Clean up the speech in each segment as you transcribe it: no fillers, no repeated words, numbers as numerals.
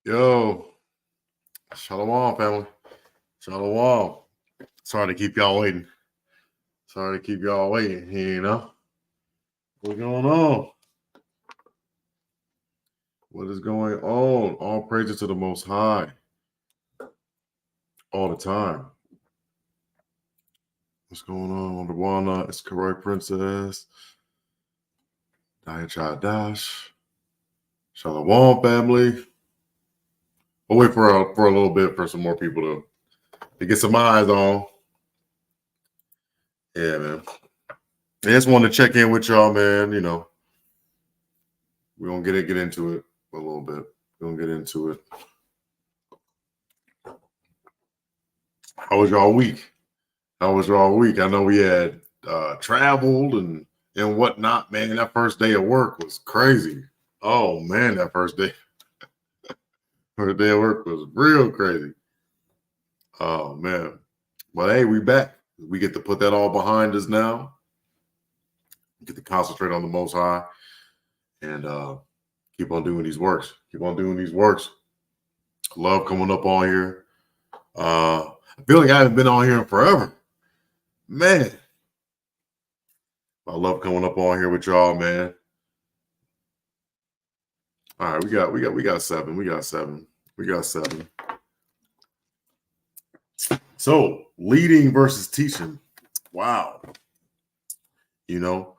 Yo, Shalawam, family. Shalawam. Sorry to keep y'all waiting. What's going on? What is going on? All praises to the Most High. All the time. What's going on? Wanda, it's Karai Princess. Diachai Dash. Shalawam, family. We'll wait for a little bit for some more people to get some eyes on. Yeah, man. I just wanted to check in with y'all, man. You know, we're going to get into it a little bit. We're going to get into it. How was y'all week? I know we had traveled and whatnot, man. That first day of work was crazy. Oh, man, that first day. First day of work was real crazy. Oh, man. But, hey, we back. We get to put that all behind us now. We get to concentrate on the Most High and keep on doing these works. Love coming up on here. I feel like I haven't been on here in forever. Man. I love coming up on here with y'all, man. All right, we got seven. So, leading versus teaching. Wow. You know,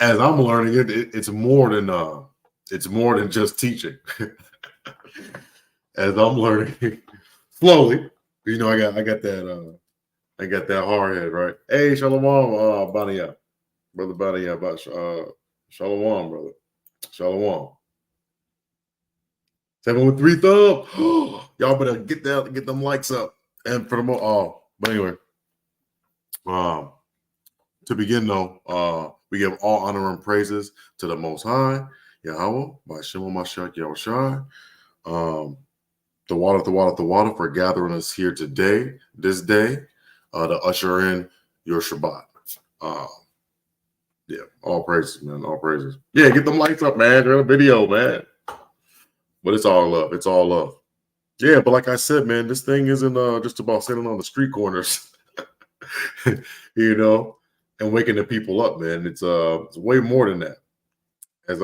as I'm learning it's more than just teaching. As I'm learning slowly, you know, I got that hard head, right? Hey, Shalawam, Bania, brother Bania, Shalawam, brother, Shalawam. 7 with 3 thumbs. Y'all better get them likes up. And for the but anyway, to begin though, we give all honor and praises to the Most High, Yahweh, by Shema Mashiach Yahushai. The water for gathering us here today, this day, to usher in your Shabbat. Yeah, all praises, man. All praises. Yeah, get them lights up, man. They're in a video, man. But it's all love. It's all love. Yeah, but like I said, man, this thing isn't just about sitting on the street corners, you know, and waking the people up, man. It's way more than that. As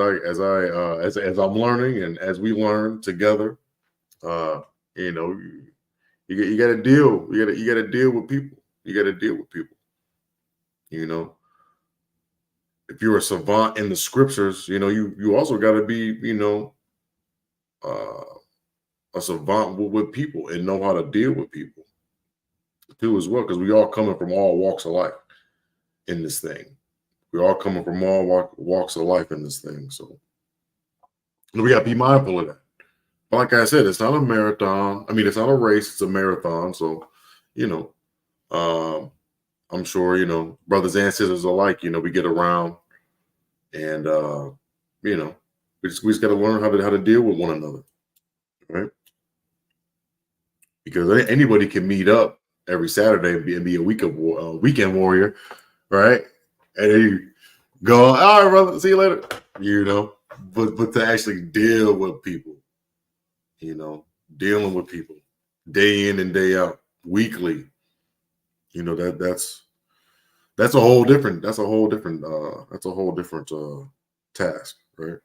I'm learning and as we learn together, you know, you got to deal. You got to deal with people. You know, if you're a savant in the scriptures, you know, you also got to be, you know, a savant with people and know how to deal with people too as well, because we all coming from all walks of life in this thing. We're all coming from all walks of life in this thing, so we got to be mindful of that. But like I said, it's not a marathon. I mean, it's not a race; it's a marathon. So, you know, I'm sure, you know, brothers and sisters alike, you know, we get around and you know, we just got to learn how to deal with one another, right? Because anybody can meet up every Saturday and be a weekend warrior, right? And then you go, all right, brother, see you later. You know, but to actually deal with people, you know, dealing with people day in and day out, weekly, you know, that's a whole different task, right?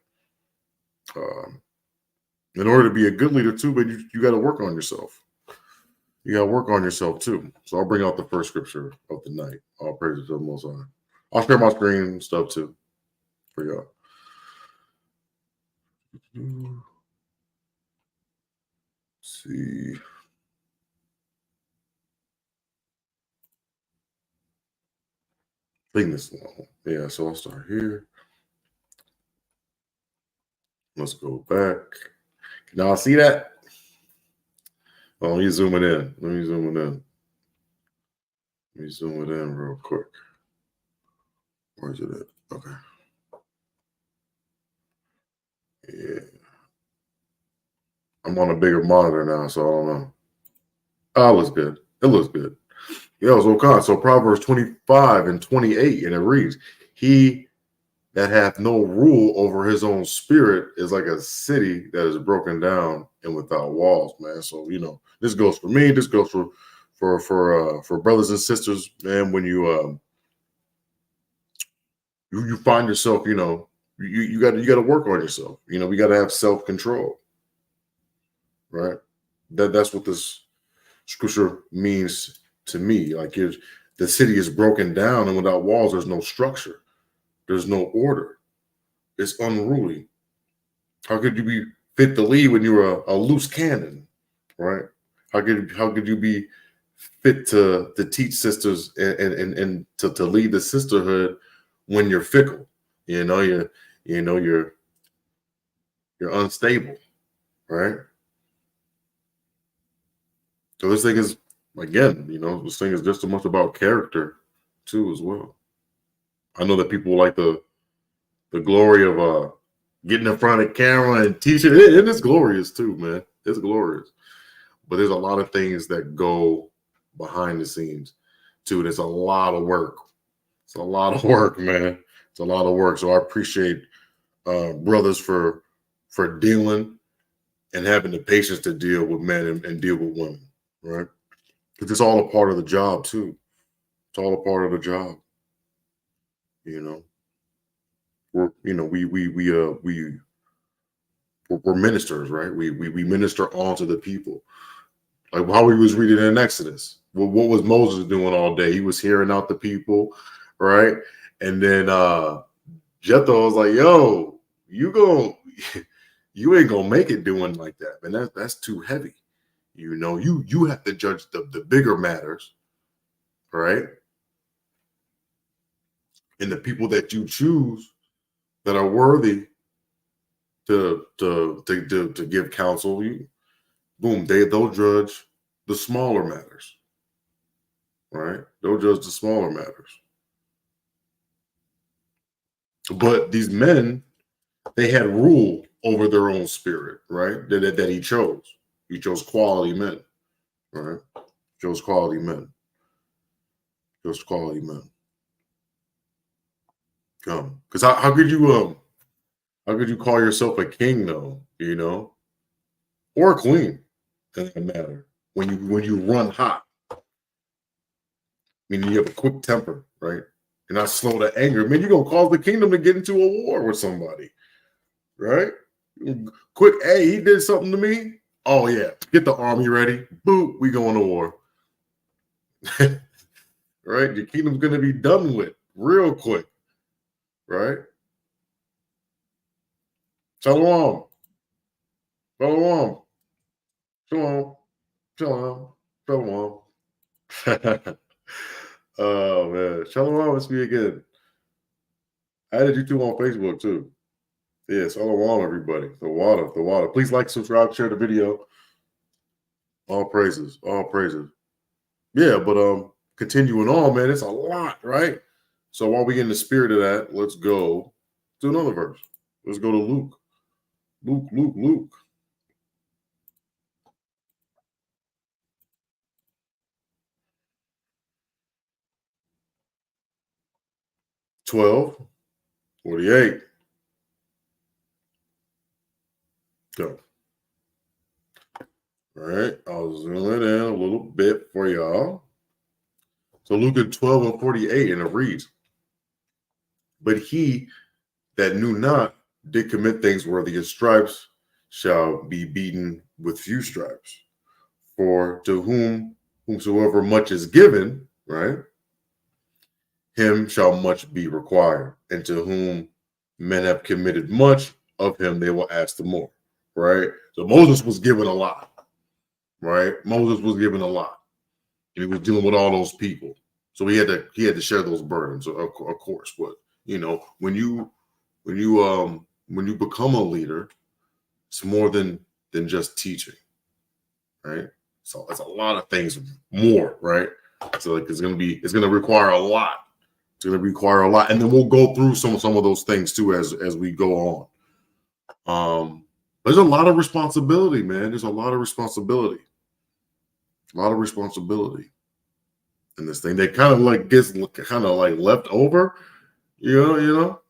In order to be a good leader too, but you got to work on yourself. You got to work on yourself too. So I'll bring out the first scripture of the night. All praises to the Most High. I'll share my screen and stuff too for y'all. Let's see. I think this long. Yeah, so I'll start here. Let's go back. Can y'all see that? Oh, let me zoom it in. Let me zoom it in real quick. Where's it at? Okay. Yeah. I'm on a bigger monitor now, so I don't know. Oh, it looks good. It looks good. Yeah, so Proverbs 25 and 28, and it reads, he that hath no rule over his own spirit is like a city that is broken down and without walls, man. So this goes for me. This goes for brothers and sisters, man. When you find yourself, you got to work on yourself. We got to have self-control, right? That's what this scripture means to me. Like the city is broken down and without walls, there's no structure. There's no order. It's unruly. How could you be fit to lead when you're a loose cannon, right? How could you be fit to teach sisters and to lead the sisterhood when you're fickle? You're unstable, right? So this thing is, again, this thing is just as much about character too as well. I know that people like the glory of getting in front of the camera and teaching, and it's glorious too, man. It's glorious. But there's a lot of things that go behind the scenes too. There's a lot of work. It's a lot of work, man. It's a lot of work. So I appreciate brothers for dealing and having the patience to deal with men and deal with women, right? Because it's all a part of the job too. It's all a part of the job. We're ministers, right? We minister onto the people. Like how we was reading in Exodus. Well, what was Moses doing all day? He was hearing out the people, right? And then Jethro was like, "Yo, you ain't gonna make it doing like that, man. That's too heavy. You have to judge the bigger matters, right? And the people that you choose that are worthy to give counsel, they'll judge the smaller matters, right? They'll judge the smaller matters. But these men, they had rule over their own spirit, right? That he chose. He chose quality men, right? Chose quality men. Chose quality men. Because how could you call yourself a king though, or a queen? Doesn't matter when you run hot. Meaning you have a quick temper, right? You're not slow to anger. Man, you're gonna cause the kingdom to get into a war with somebody, right? Quick, hey, he did something to me. Oh yeah, get the army ready. Boop, we going to war. Right? Your kingdom's gonna be done with real quick, right? Shalawam. Shalawam. Shalom. Shalom. Shalom. Oh man. Shalom, it's me again. I added you two on Facebook too. Yeah, Shalom, everybody. The water. Please like, subscribe, share the video. All praises. All praises. Yeah, but continuing on, man, it's a lot, right? So while we get in the spirit of that, let's go to another verse. Let's go to Luke. Luke. 12:48. Go. All right, I'll zoom it in a little bit for y'all. So Luke 12:48, and it reads, "But he that knew not did commit things worthy of stripes shall be beaten with few stripes. For to whomsoever much is given, right, him shall much be required. And to whom men have committed much, of him they will ask the more." Right? So Moses was given a lot. Right? Moses was given a lot. And he was dealing with all those people. So he had to share those burdens, of course. But when you become a leader, it's more than just teaching, right? So it's a lot of things more, right? So like it's gonna require a lot. It's gonna require a lot, and then we'll go through some of those things too as we go on. There's a lot of responsibility, man. There's a lot of responsibility. A lot of responsibility in this thing. That kind of like gets kind of like left over, you know.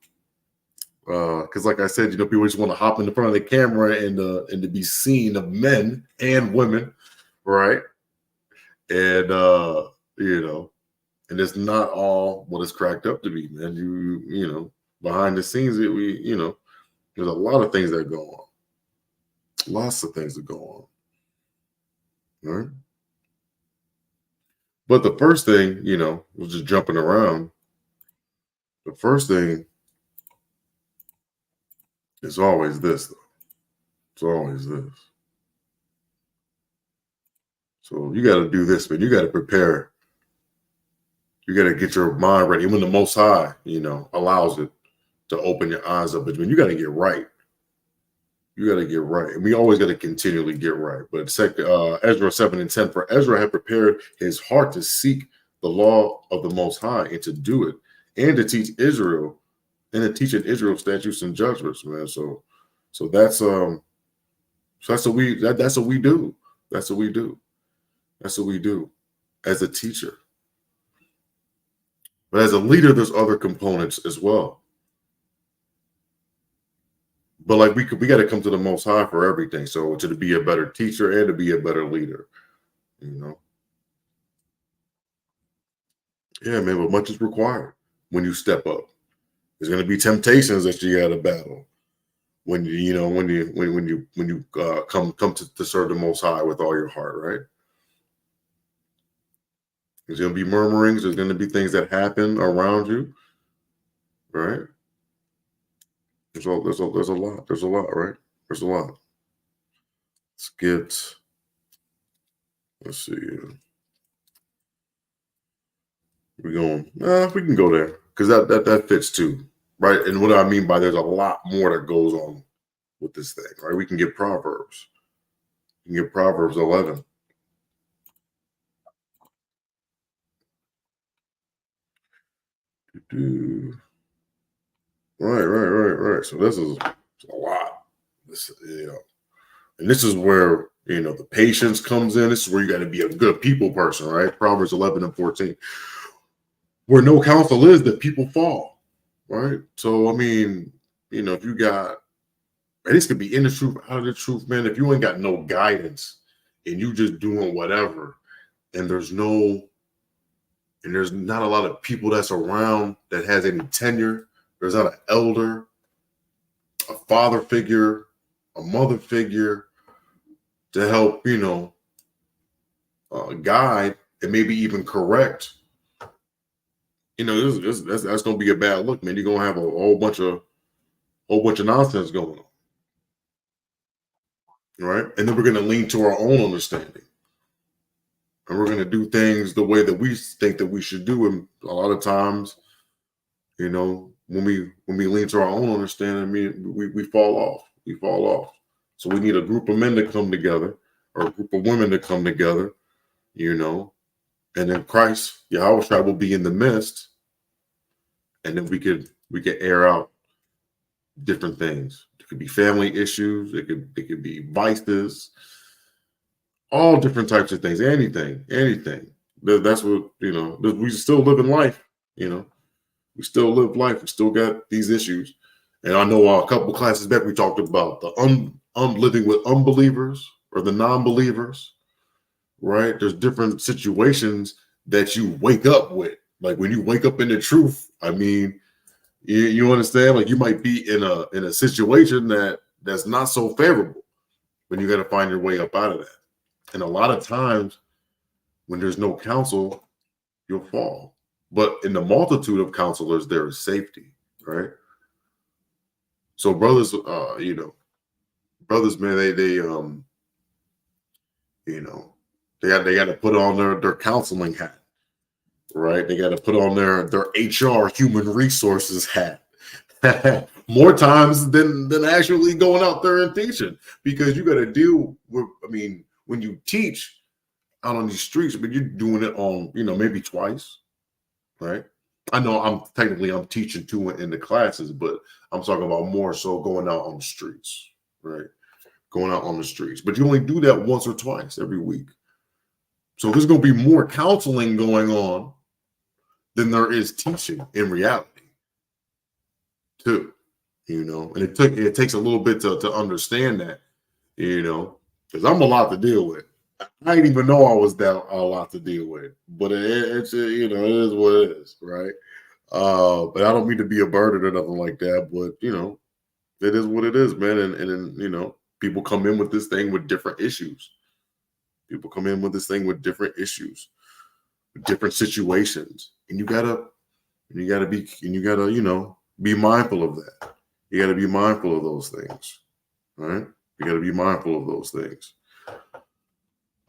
Because like I said, people just want to hop in the front of the camera and to be seen of men and women, right? And and it's not all what it's cracked up to be, man. Behind the scenes, there's a lot of things that go on. Lots of things that go on. Right? But the first thing, was just jumping around. The first thing is always this, though. It's always this. So you got to do this, man. You got to prepare. You got to get your mind ready. When the Most High, allows it to open your eyes up, but when you got to get right. You got to get right. And we always got to continually get right. But Ezra 7:10, for Ezra had prepared his heart to seek the law of the Most High and to do it, and to teach Israel, and to teach in Israel statutes and judgments, man. So that's that's what we do. That's what we do. That's what we do as a teacher. But as a leader, there's other components as well. But like we got to come to the Most High for everything. So to be a better teacher and to be a better leader, Yeah, man. But much is required when you step up. There's going to be temptations that you got to battle when you come to serve the Most High with all your heart, right? There's going to be murmurings. There's going to be things that happen around you, right? There's a lot. There's a lot, right? There's a lot. Let's see. We can go there because that fits too, right? And what I mean by there's a lot more that goes on with this thing, right? We can get Proverbs. You can get Proverbs 11. Right. So this is a lot. And this is where the patience comes in. This is where you got to be a good people person, right? Proverbs 11:14. Where no counsel is, that people fall, right? So I mean, if you got, and this could be in the truth, out of the truth, man. If you ain't got no guidance and you just doing whatever, and there's not a lot of people that's around that has any tenure. There's not an elder, a father figure, a mother figure to help, guide and maybe even correct. That's going to be a bad look, man. You're going to have a whole bunch of nonsense going on, right? And then we're going to lean to our own understanding, and we're going to do things the way that we think that we should do. And a lot of times, when we lean to our own understanding, we fall off. We fall off. So we need a group of men to come together, or a group of women to come together, and then Christ, Yahweh will be in the midst, and then we could air out different things. It could be family issues. It could be vices, all different types of things. Anything. That's what we still live in life. We still live life. We still got these issues. And I know a couple classes back we talked about the living with unbelievers or the non-believers, right? There's different situations that you wake up with. Like when you wake up in the truth, I mean, you understand? Like you might be in a situation that's not so favorable, when you got to find your way up out of that. And a lot of times when there's no counsel, you'll fall. But in the multitude of counselors, there is safety, right? So brothers, man, they got to put on their counseling hat, right? They got to put on their HR, human resources hat more times than actually going out there and teaching, because you got to deal with. I mean, when you teach out on these streets, but you're doing it on maybe twice, right? I know I'm teaching too in the classes, but I'm talking about more so going out on the streets, right? Going out on the streets. But you only do that once or twice every week. So there's going to be more counseling going on than there is teaching in reality, too. And it takes a little bit to understand that, because I'm a lot to deal with. I didn't even know I was that a lot to deal with, but it's it is what it is, right? But I don't mean to be a burden or nothing like that, but it is what it is, man. And people come in with this thing with different issues. People come in with this thing with different issues, with different situations, and you gotta be mindful of that. You gotta be mindful of those things, right? You gotta be mindful of those things.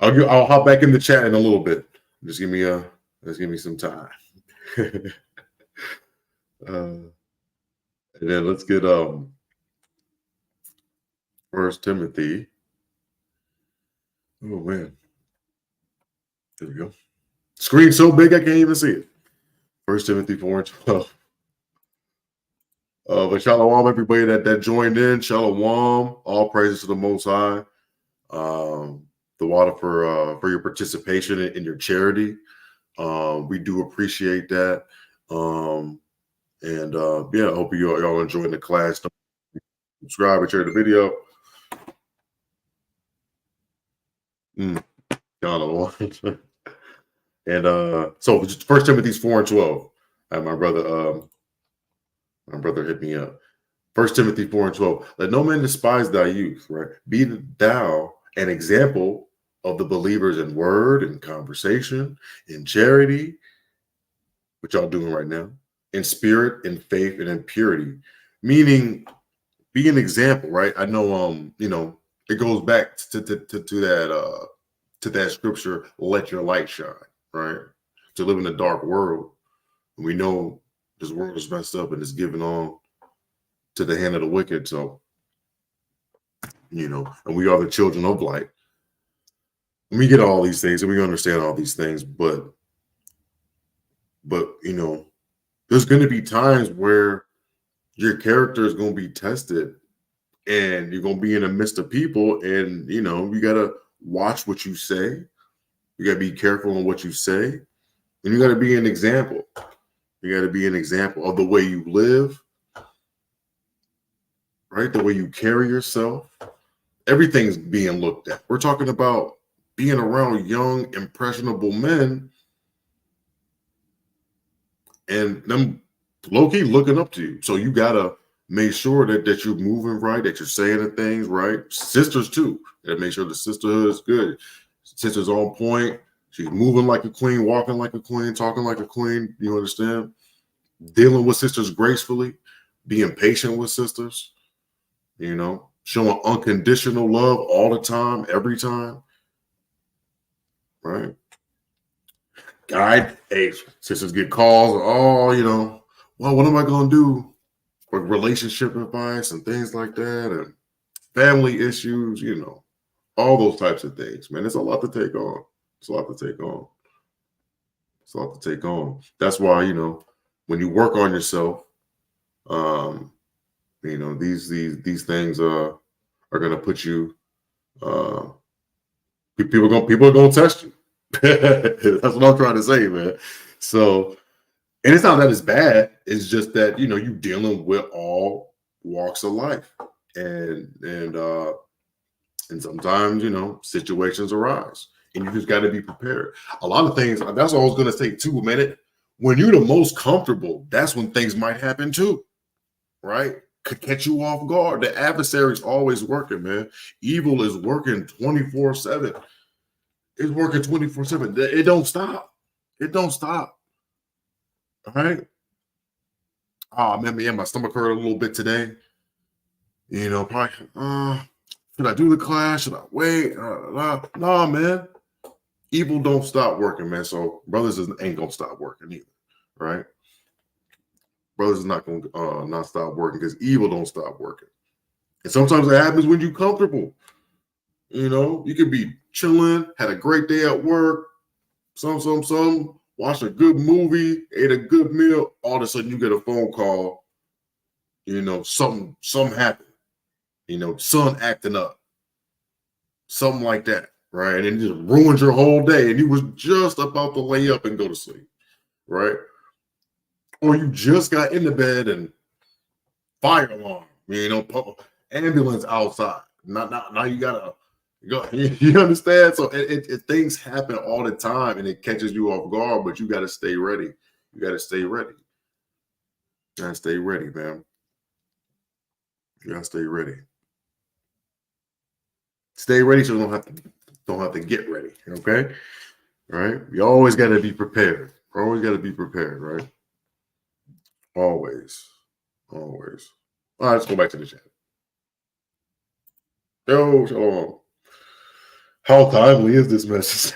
I'll hop back in the chat in a little bit. Just give me some time. And then let's get 1 Timothy. Oh man. There we go. Screen so big I can't even see it. 1 Timothy 4:12. But Shalawam, everybody that joined in. Shalawam, all praises to the Most High. The water for your participation in your charity. We do appreciate that. And I hope y'all enjoying the class. Don't subscribe and share the video. Shalawam. And so 1 Timothy 4:12. My brother hit me up. 1 Timothy 4:12. Let no man despise thy youth, right? Be thou an example of the believers in word and conversation, in charity, which y'all doing right now, in spirit, in faith, and in purity. Meaning, be an example, right? I know, it goes back to that scripture, let your light shine, right? To live in a dark world. And we know this world is messed up and it's given on to the hand of the wicked. So, and we are the children of light. And we get all these things and we understand all these things, but there's going to be times where your character is going to be tested and you're going to be in the midst of people, and you got to watch what you say. You got to be careful on what you say, and you got to be an example. You got to be an example of the way you live, right? The way you carry yourself. Everything's being looked at. We're talking about being around young, impressionable men and them low-key looking up to you. So you got to make sure that you're moving right, that you're saying the things right. Sisters, too. You got to make sure the sisterhood is good. Sister's on point. She's moving like a queen, walking like a queen, talking like a queen. You understand? Dealing with sisters gracefully, being patient with sisters, showing unconditional love all the time, every time, right? Hey, sisters get calls, well, what am I going to do with relationship advice and things like that, and family issues, all those types of things, man. It's a lot to take on. It's a lot to take on. It's a lot to take on. That's why, when you work on yourself, these things are going to put you. People are going to test you. That's what I'm trying to say, man. So, and it's not that it's bad. It's just that you're dealing with all walks of life, and sometimes situations arise. And you just got to be prepared. A lot of things, that's what I was going to say too, man. When you're the most comfortable, that's when things might happen too, right? Could catch you off guard. The adversary's always working, man. Evil is working 24/7. It's working 24/7. It don't stop. It don't stop. All right? Oh, man, my stomach hurt a little bit today. Probably, should I do the class? Should I wait? No, man. Evil don't stop working, man. So brothers ain't gonna stop working either, right? Brothers is not gonna not stop working because evil don't stop working. And sometimes it happens when you're comfortable. You could be chilling, had a great day at work, some, watched a good movie, ate a good meal. All of a sudden, you get a phone call. Something happened. Son acting up, something like that. Right, and it just ruins your whole day, and you was just about to lay up and go to sleep, right? Or you just got into bed and fire alarm Ambulance outside. Now you gotta go. You understand? So things happen all the time, and it catches you off guard. But you gotta stay ready. You gotta stay ready. You gotta stay ready, man. You gotta stay ready. Stay ready so you don't have to get ready. Okay. All right. You always gotta be prepared. Always gotta be prepared, right? Always. Always. All right, let's go back to the chat. Yo, Shalawam. How timely is this message?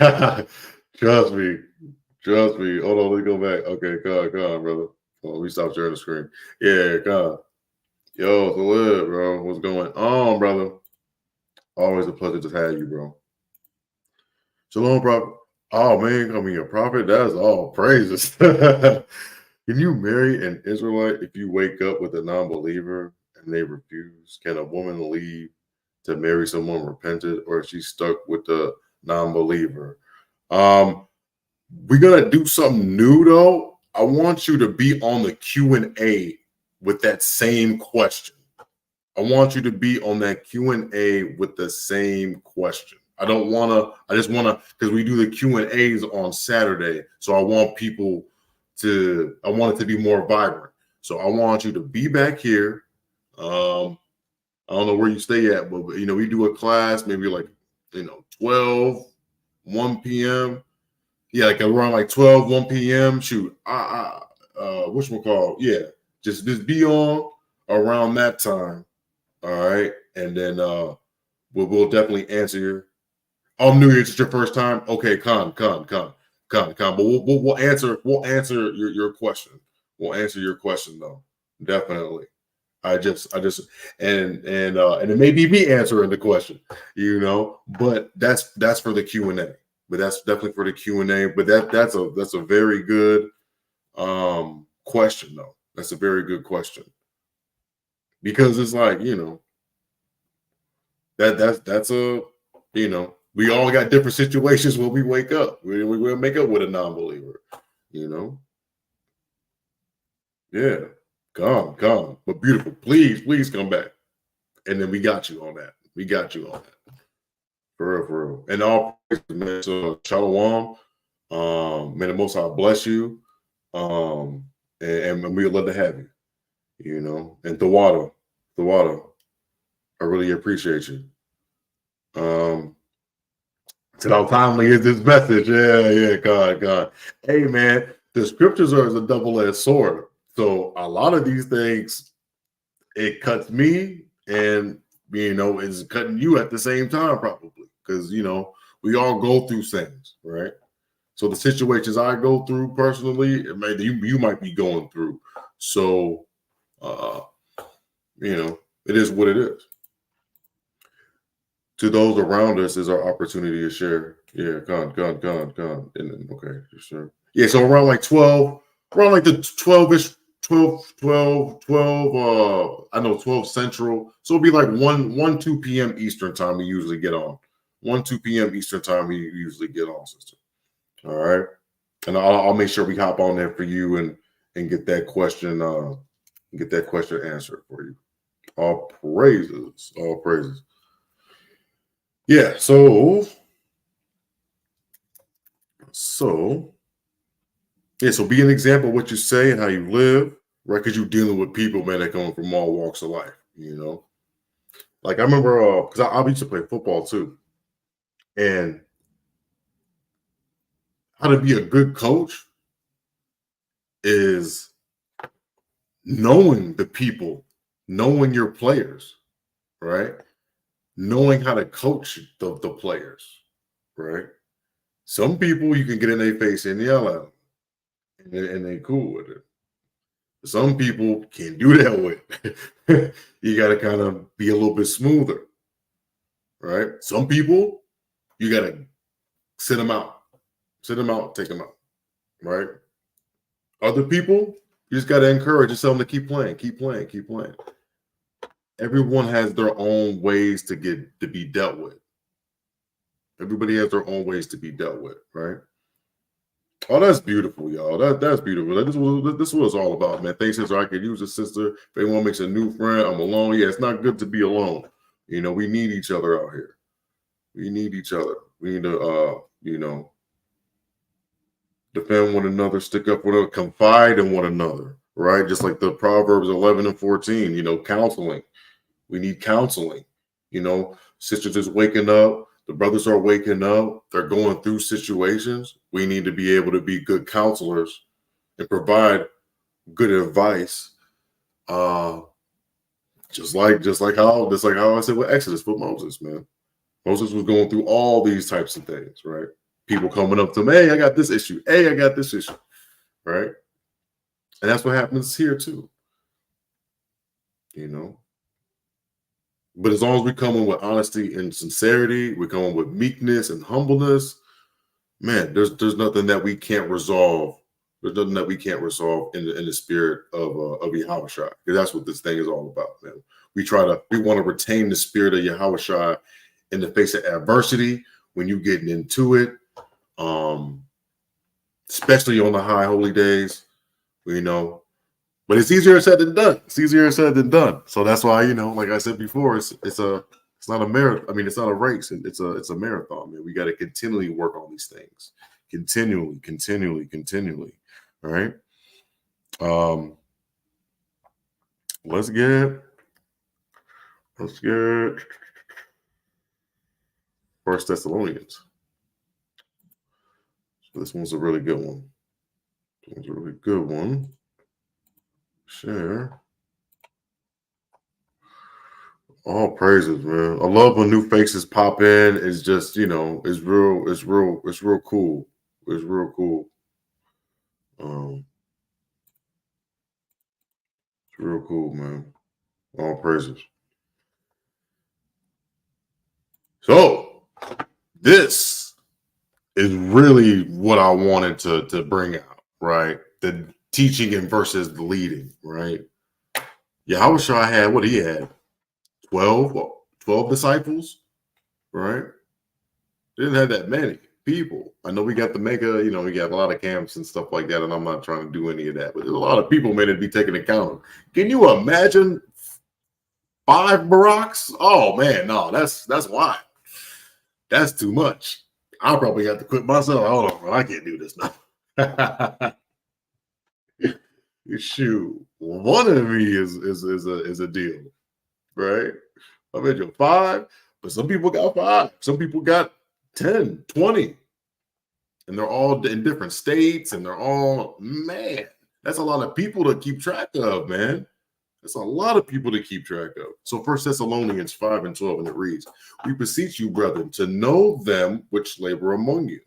Trust me. Trust me. Hold on, let's go back. Okay, come on, brother. Hold on, we stop sharing the screen. Yeah, come on. Yo, salute, bro. What's going on, brother? Always a pleasure to have you, bro. Shalom, prophet. Oh, man, I mean, a prophet, that's all praises. Can you marry an Israelite if you wake up with a non-believer and they refuse? Can a woman leave to marry someone repentant, or is she stuck with the non-believer? We're gonna do something new though. I want you to be on the Q&A with that same question. I want you to be on that Q&A with the same question. I just want to, because we do the Q&As on Saturday. So I want it to be more vibrant. So I want you to be back here. I don't know where you stay at, but we do a class maybe like 12, 1 p.m. Yeah, like around like 12, 1 p.m. Shoot, whatchamacallit? Yeah, just be on around that time. All right, and then we'll definitely answer your. Oh, New Year's, it's your first time. Okay, come. But we'll answer your question. We'll answer your question though, definitely. I just and it may be me answering the question, but that's for the Q&A. But that's definitely for the Q&A. But that's a very good question though. That's a very good question. Because it's like, that's a, we all got different situations when we wake up. We will make up with a non-believer, Yeah. Come. But beautiful. Please come back. And then we got you on that. For real. And all praise, man. So Shalawam. May the Most High bless you. And we'd love to have you. And the water. I really appreciate you. To how timely is this message? Yeah, God. Hey, man, the scriptures are as a double-edged sword. So a lot of these things, it cuts me and, is cutting you at the same time probably because, we all go through things, right? So the situations I go through personally, you might be going through. So, it is what it is. To those around us is our opportunity to share. Yeah, gone. And then, okay, sure. Yeah, so around like 12, around like the 12-ish, 12, I know 12 Central. So it'll be like 2 p.m. Eastern time we usually get on. 2 p.m. Eastern time we usually get on, sister. All right. And I'll make sure we hop on there for you and get that question answered for you. All praises. Yeah, so be an example of what you say and how you live, right? Because you're dealing with people, man, that come from all walks of life, Like I remember, because I used to play football too, and how to be a good coach is knowing the people, knowing your players, right? Knowing how to coach the players, right? Some people you can get in their face and yell at them, and they cool with it. Some people can't do that with. You got to kind of be a little bit smoother, right? Some people, you got to sit them out, take them out, right? Other people, you just got to encourage and tell them to keep playing. Everyone has their own ways to be dealt with. Everybody has their own ways to be dealt with, right? Oh, that's beautiful, y'all. That's beautiful. This is what it's all about, man. Thanks, sister. I could use a sister. If anyone makes a new friend, I'm alone. Yeah, it's not good to be alone. You know, we need each other out here. We need each other. We need to, defend one another, stick up for one another, confide in one another, right? Just like the Proverbs 11 and 14, counseling. We need counseling. Sisters is waking up. The brothers are waking up. They're going through situations. We need to be able to be good counselors and provide good advice. Just like how I said with Exodus with Moses, man. Moses was going through all these types of things, right? People coming up to him, hey, I got this issue. Hey, I got this issue, right? And that's what happens here too, But as long as we come in with honesty and sincerity, we come in with meekness and humbleness, man, there's nothing that we can't resolve. There's nothing that we can't resolve in the spirit of Yahushua, because that's what this thing is all about, man. We want to retain the spirit of Yahushua in the face of adversity when you're getting into it, especially on the high holy days, But it's easier said than done. It's easier said than done. So that's why, like I said before, it's not a marathon. I mean, it's not a race. It's a marathon, man. We got to continually work on these things. Continually. All right. Let's get First Thessalonians. So this one's a really good one. Share. All praises, man. I love when new faces pop in. It's just, it's real cool. It's real cool. It's real cool, man. All praises. So this is really what I wanted to bring out, right? The teaching and versus the leading, right? Yahushua had what he had 12 disciples, right? Didn't have that many people. I know we got the mega, we got a lot of camps and stuff like that, and I'm not trying to do any of that, but there's a lot of people, man, to be taken account of. Can you imagine 5 Baracks? Oh man, no, that's why. That's too much. I'll probably have to quit myself. Hold on, bro. I can't do this now. Shoot, one of me is a deal, right? I mentioned 5, but some people got 5. Some people got 10, 20. And they're all in different states, and they're all, man, that's a lot of people to keep track of, man. That's a lot of people to keep track of. So 1 Thessalonians 5 and 12, and it reads, we beseech you, brethren, to know them which labor among you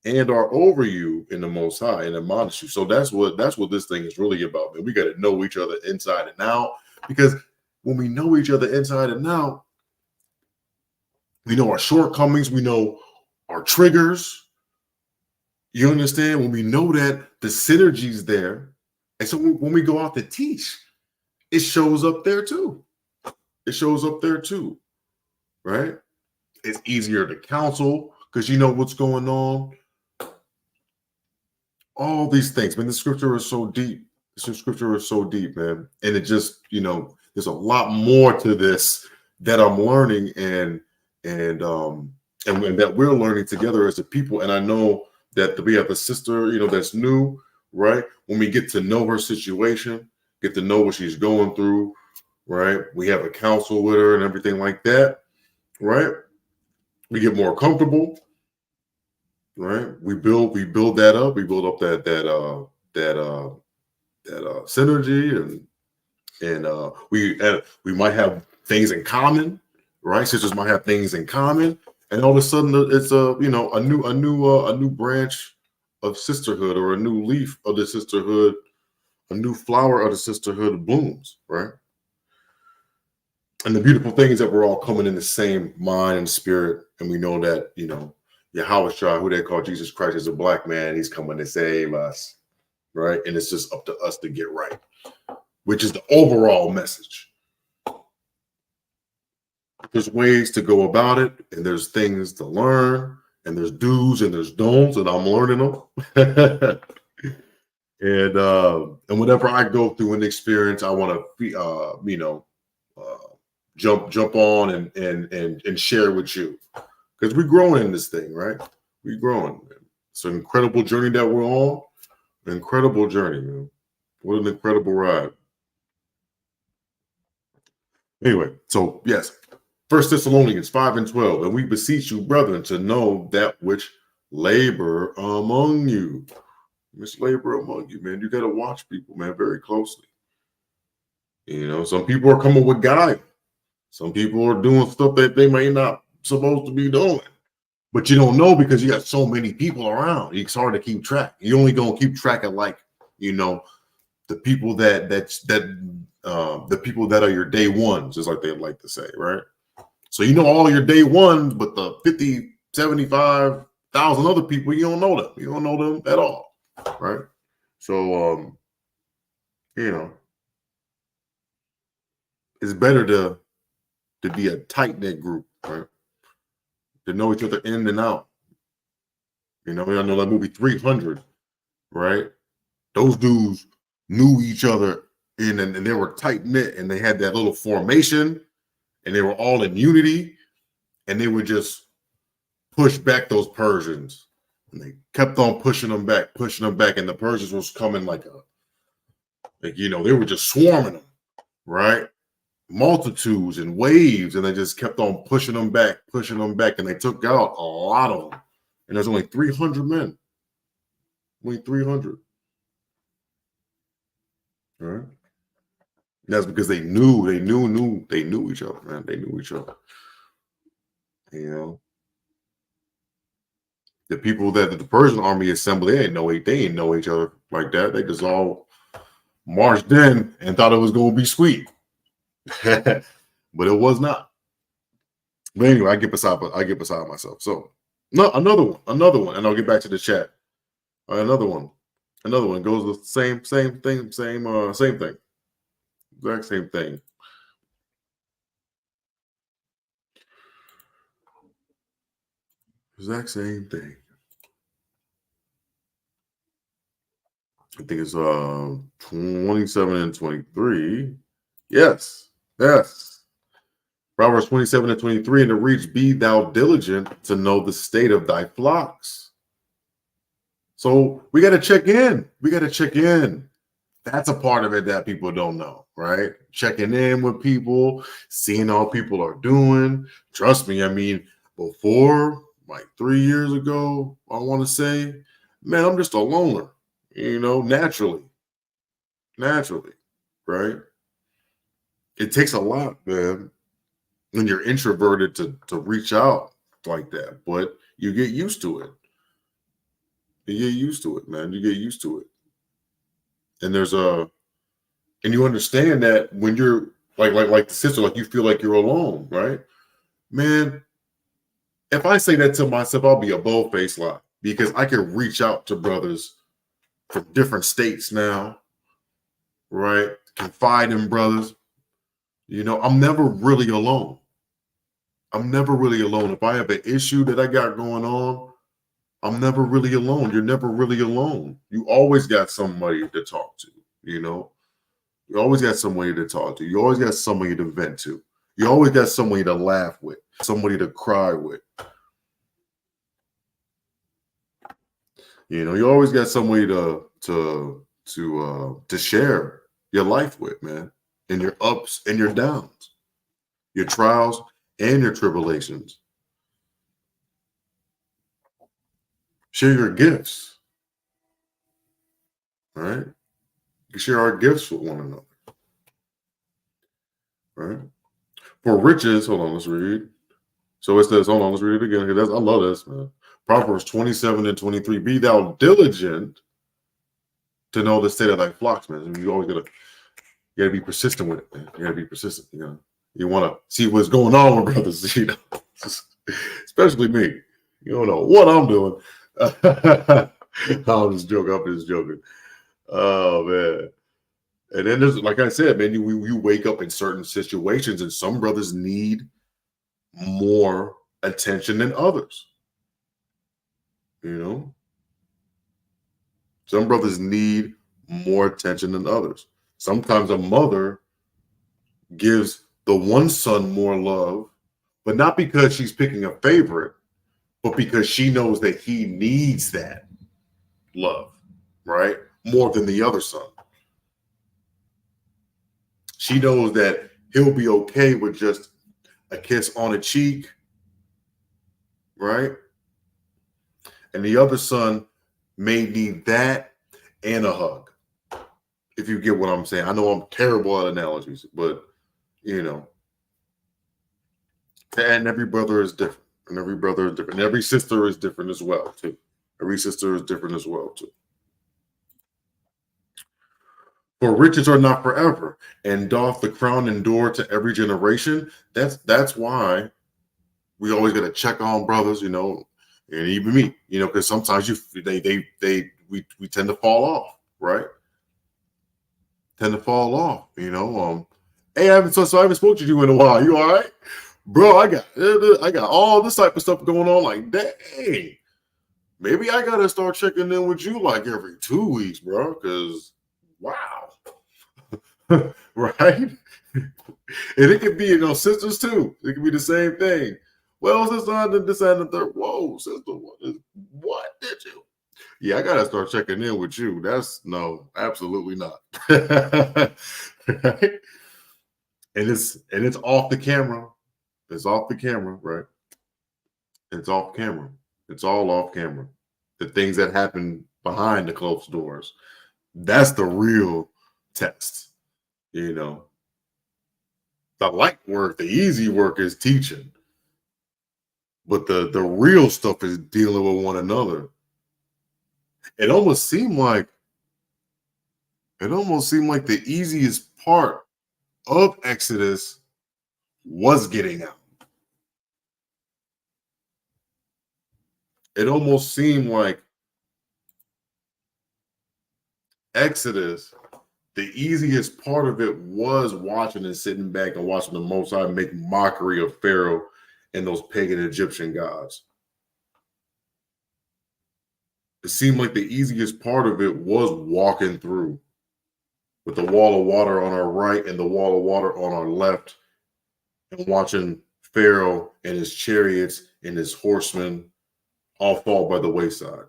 and are over you in the Most High and admonish you. So that's what this thing is really about, man. We got to know each other inside and out, because when we know each other inside and out, we know our shortcomings, we know our triggers. You understand? When we know that, the synergy's there. And so when we go out to teach, it shows up there too. Right? It's easier to counsel because you know what's going on. All these things, man. The scripture is so deep. Man. And it just, there's a lot more to this that I'm learning and that we're learning together as a people. And I know that we have a sister, that's new, right? When we get to know her situation, get to know what she's going through, right? We have a counsel with her and everything like that, right? We get more comfortable, right? We build that up. We build up that synergy, and we might have things in common, right? Sisters might have things in common, and all of a sudden it's a new branch of sisterhood, or a new leaf of the sisterhood, a new flower of the sisterhood blooms, right? And the beautiful thing is that we're all coming in the same mind and spirit, and we know that Yahushua, who they call Jesus Christ, is a black man. He's coming to save us, right? And it's just up to us to get right, which is the overall message. There's ways to go about it, and there's things to learn, and there's do's and there's don'ts, and I'm learning them. And whenever I go through an experience, I want to jump on and share with you, because we're growing in this thing, right? We're growing. It's an incredible journey that we're on. An incredible journey, man. What an incredible ride. Anyway, so yes, 1 Thessalonians 5:12, and we beseech you, brethren, to know that which labor among you. Which labor among you, man. You got to watch people, man, very closely. Some people are coming with guile. Some people are doing stuff that they may not supposed to be doing. But you don't know because you got so many people around. It's hard to keep track. You're only gonna keep track of the people the people that are your day ones, just like they like to say, right? So all your day ones, but the 50, 75,000 other people, you don't know them. You don't know them at all, right? So it's better to be a tight-knit group, right? To know each other in and out. I know that movie 300, right? Those dudes knew each other and they were tight-knit, and they had that little formation, and they were all in unity, and they would just push back those Persians. And they kept on pushing them back, and the Persians was coming they were just swarming them, right? Multitudes and waves, and they just kept on pushing them back, and they took out a lot of them. And there's only 300 men. Only 300. All right. And that's because they knew each other, man. They knew each other. The people that the Persian army assembled, they didn't know each other like that. They just all marched in and thought it was going to be sweet. But it was not. But anyway, I get beside myself. So no, another one, and I'll get back to the chat. Another one goes the same thing, exact same thing. Exact same thing. I think it's 27 and 23. Yes. Proverbs 27 and 23, and it reads, be thou diligent to know the state of thy flocks. So we got to check in. That's a part of it that people don't know, right? Checking in with people, seeing how people are doing. Trust me, before, like 3 years ago, I want to say, man, I'm just a loner, naturally, right? It takes a lot, man, when you're introverted to reach out like that, but you get used to it. Man. You get used to it. And and you understand that when you're like the sister, like you feel like you're alone, right? Man, if I say that to myself, I'll be a bold-faced lie, because I can reach out to brothers from different states now, right? Confide in brothers. I'm never really alone. If I have an issue that I got going on, I'm never really alone. You're never really alone. You always got somebody to talk to, You always got somebody to talk to. You always got somebody to vent to. You always got somebody to laugh with, somebody to cry with. You always got somebody to share your life with, man, and your ups and your downs, your trials and your tribulations. Share your gifts, right? You share our gifts with one another, right? For riches, hold on, let's read. So it says, hold on, let's read it again. I love this, man. Proverbs 27 and 23, be thou diligent to know the state of thy flocks, man. You always gotta be persistent with it, man. You gotta be persistent, You want to see what's going on with brothers, especially me. You don't know what I'm doing. I'm just joking. Oh, man. And then there's, like I said, man, you wake up in certain situations, and some brothers need more attention than others. You know, some brothers need more attention than others. Sometimes a mother gives the one son more love, but not because she's picking a favorite, but because she knows that he needs that love, right? More than the other son. She knows that he'll be okay with just a kiss on a cheek, right? And the other son may need that and a hug. If you get what I'm saying. I know I'm terrible at analogies, but you know, and every brother is different. And every brother is different. And every sister is different as well, too. Every sister is different as well, too. For riches are not forever, and doth the crown endure to every generation. That's why we always got to check on brothers, and even me, because sometimes we tend to fall off, right? Tend to fall off, Hey, I haven't spoke to you in a while. You all right, bro? I got all this type of stuff going on. Like, dang, maybe I gotta start checking in with you like every 2 weeks, bro. Because wow. Right? And it could be, sisters too. It could be the same thing. Well, sister, this and the third. Whoa, sister, what did you? Yeah, I gotta start checking in with you. No, absolutely not. Right? And it's off the camera. It's off the camera, right? It's off camera. It's all off camera. The things that happen behind the closed doors. That's the real test. The light work, the easy work is teaching. But the real stuff is dealing with one another. It almost seemed like the easiest part of Exodus was getting out. It almost seemed like Exodus, the easiest part of it was watching and sitting back and watching the Most High make mockery of Pharaoh and those pagan Egyptian gods. It seemed like the easiest part of it was walking through with the wall of water on our right and the wall of water on our left, and watching Pharaoh and his chariots and his horsemen all fall by the wayside.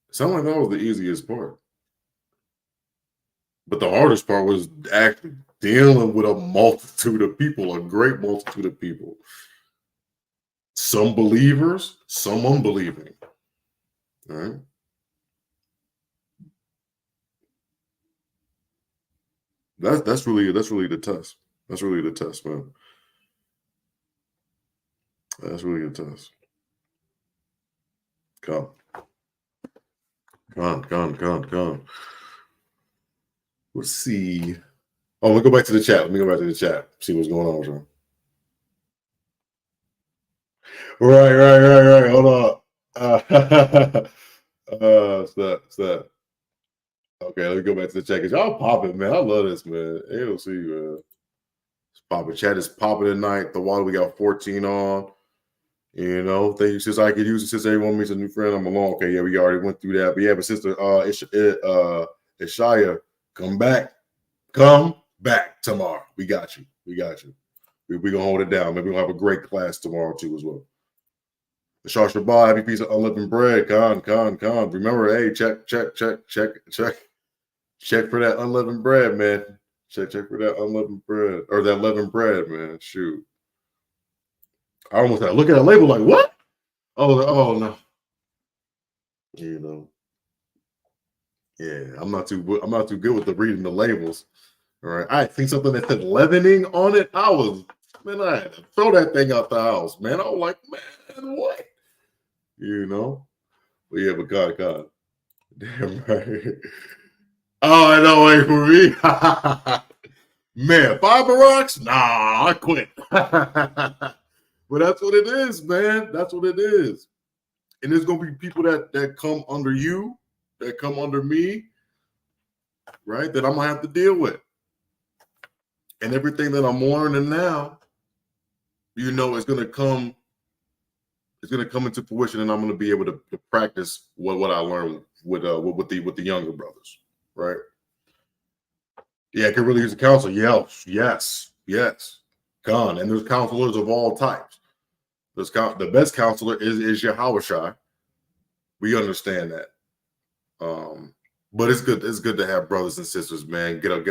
It sounded like that was the easiest part. But the hardest part was actually dealing with a multitude of people, a great multitude of people. Some believers, some unbelieving. All right. That's really the test. That's really the test, man. That's really the test. Come. Let's see. Oh, let me go back to the chat. Let me go back to the chat. See what's going on, John. Right. Hold on. Stop. Okay, let me go back to the chat. Y'all popping, man. I love this, man. A.O.C, man. It's popping. Chat is popping tonight. The water, we got 14 on. Thank you, since I could use it, since everyone meets a new friend, I'm alone. Okay, yeah, we already went through that. But yeah, but sister Ishaya, come back tomorrow. We got you. We're gonna hold it down. Maybe we'll have a great class tomorrow too as well. The Shah Shabbat, happy piece of unleavened bread. Con. Remember, hey, check for that unleavened bread, man. Check for that unleavened bread or that leavened bread, man. Shoot. I almost had to look at a label like, what? Oh no. Yeah, I'm not too good with the reading the labels. All right. I think something that said leavening on it. I had to throw that thing out the house, man. I was like, man, what? But yeah, but God. Damn right. Oh, I know, wait for me. Man, fiber rocks? Nah, I quit. But that's what it is, man. That's what it is. And there's gonna be people that come under you, that come under me, right? That I'm gonna have to deal with. And everything that I'm learning now, is gonna come it's going to come into fruition, and I'm going to be able to practice what I learned with the younger brothers, right? Yeah, I could really use a counselor. Yes. Gone. And there's counselors of all types. The best counselor is Yahushua. We understand that. But it's good. It's good to have brothers and sisters, man. Get on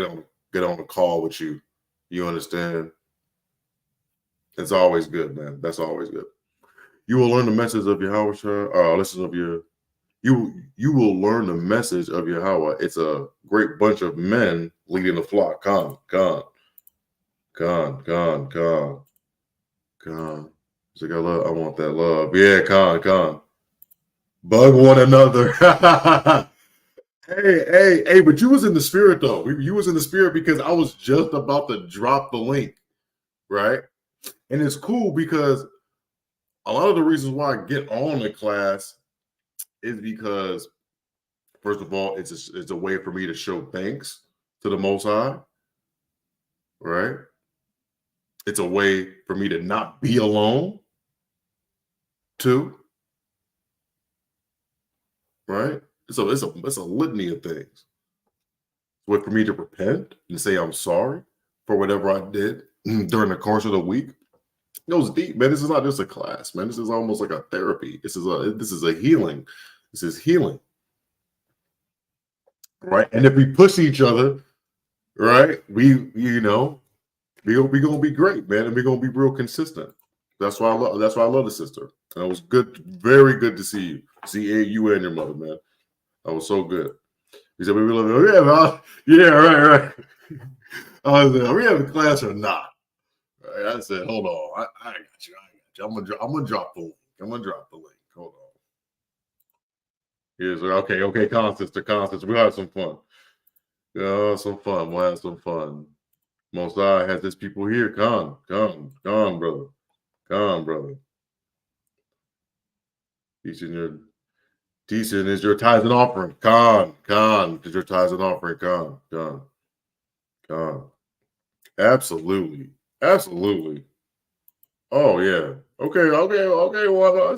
the call with you. You understand? It's always good, man. That's always good. You will learn the message of Yahushua. Listen of your. You will learn the message of Yahweh. It's a great bunch of men leading the flock. Gone. It's like I want that love. Yeah, con. Bug one another. Hey, but you was in the spirit though. You was in the spirit because I was just about to drop the link, right? And it's cool because a lot of the reasons why I get on the class is because, first of all, it's a way for me to show thanks to the Most High, right? It's a way for me to not be alone, too, right? It's a litany of things. It's a way for me to repent and say I'm sorry for whatever I did during the course of the week. It goes deep, man. This is not just a class, man. This is almost like a therapy. This is a healing. This is healing, right? And if we push each other, right, we gonna be great, man, and we're gonna be real consistent. That's why I love the sister. And it was good, very good to see you. See you and your mother, man. That was so good. He said, "We love you." Yeah, right. I was like, "Are we having class or not?" Right? I said, "Hold on, I got you. I'm gonna drop the link. Hold on." Here's okay, sister. We'll have some fun. Some fun. We'll have some fun. Most High has his people here. Come, brother. Come, brother. Teaching is your tithes and offering. Con is your tithes and offering. Con. Absolutely. Oh yeah. Okay. Well, I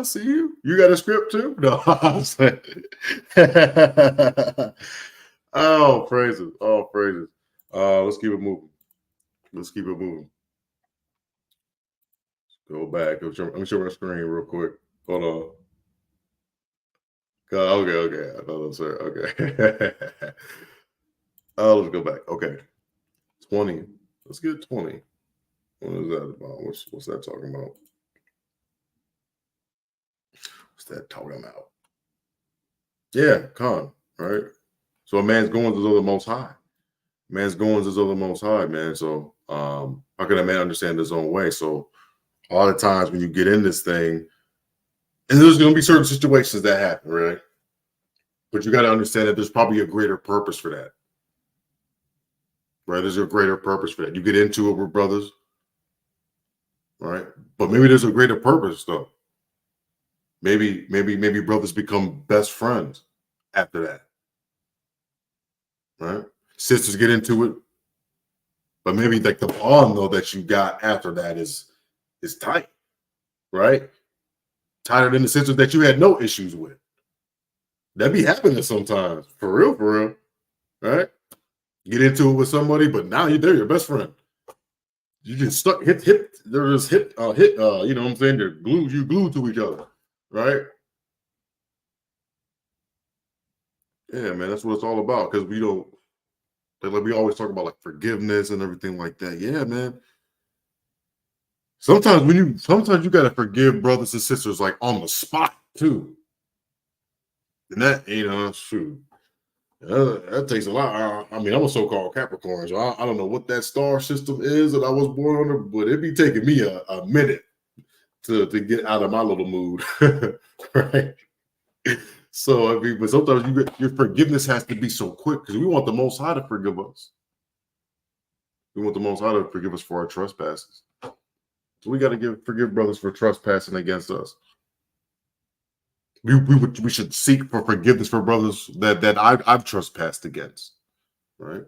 see you. You got a script too? No. I'm saying. Oh, praises. Let's keep it moving. Go back. Let me show my screen real quick. Hold on. Okay. I thought it was her. Okay. Let's go back. Okay. 20. Let's get 20. What is that about? What's that talking about? What's that talking about? Yeah, con, right? So a man's goings is of the Most High. Man's goings is of the Most High, man. So how can a man understand his own way? So a lot of times when you get in this thing, and there's going to be certain situations that happen, right? But you got to understand that there's probably a greater purpose for that, right? There's a greater purpose for that. You get into it with brothers, right? But maybe there's a greater purpose though. Maybe brothers become best friends after that, right? Sisters get into it, but maybe like the bond though that you got after that is tight, right? Tighter than the sisters that you had no issues with. That be happening sometimes, for real, right? Get into it with somebody, but now they're your best friend. You just stuck, hit. They're just hit. You know what I'm saying? They're glued. You glued to each other, right? Yeah, man, that's what it's all about. Because we don't, like we always talk about like forgiveness and everything like that. Yeah, man. Sometimes you gotta forgive brothers and sisters like on the spot too. And that, shoot. That takes a lot. I mean, I'm a so-called Capricorn, so I don't know what that star system is that I was born under, but it'd be taking me a minute to get out of my little mood, right? So I mean, but sometimes your forgiveness has to be so quick because we want the Most High to forgive us. We want the Most High to forgive us for our trespasses. So we got to forgive brothers for trespassing against us. We should seek for forgiveness for brothers that I've trespassed against, right?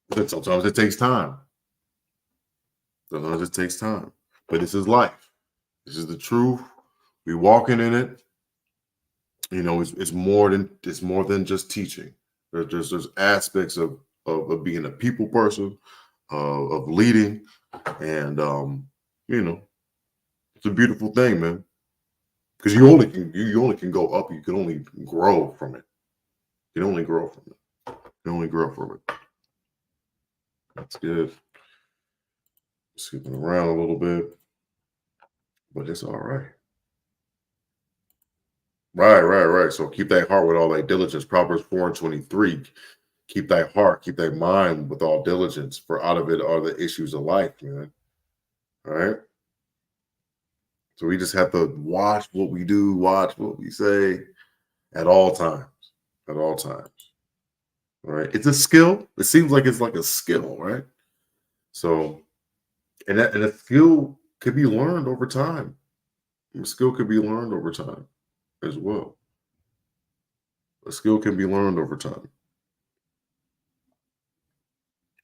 But sometimes it takes time. Sometimes it takes time. But this is life. This is the truth. We walking in it. You know, it's more than just teaching. There's aspects of being a people person, of leading, and you know, it's a beautiful thing, man. Because you only can go up. You can only grow from it. You can only grow from it. You can only grow from it. That's good. Skipping around a little bit, but it's all right. Right. So keep that heart with all thy diligence. Proverbs 4:23. Keep thy heart, keep thy mind with all diligence, for out of it are the issues of life, man. All right. So we just have to watch what we do, watch what we say at all times. At all times. All right. It's a skill. It seems like it's like a skill, right? So and a skill could be learned over time. A skill could be learned over time as well. A skill can be learned over time.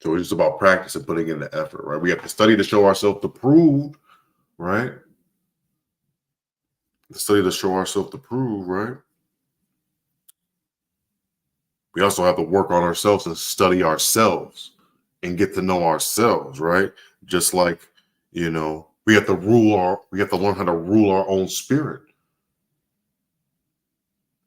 So it's just about practice and putting in the effort, right? We have to study to show ourselves approved, right? Study to show ourselves approved, right? We also have to work on ourselves and study ourselves and get to know ourselves, right? Just like, you know, we have to learn how to rule our own spirit.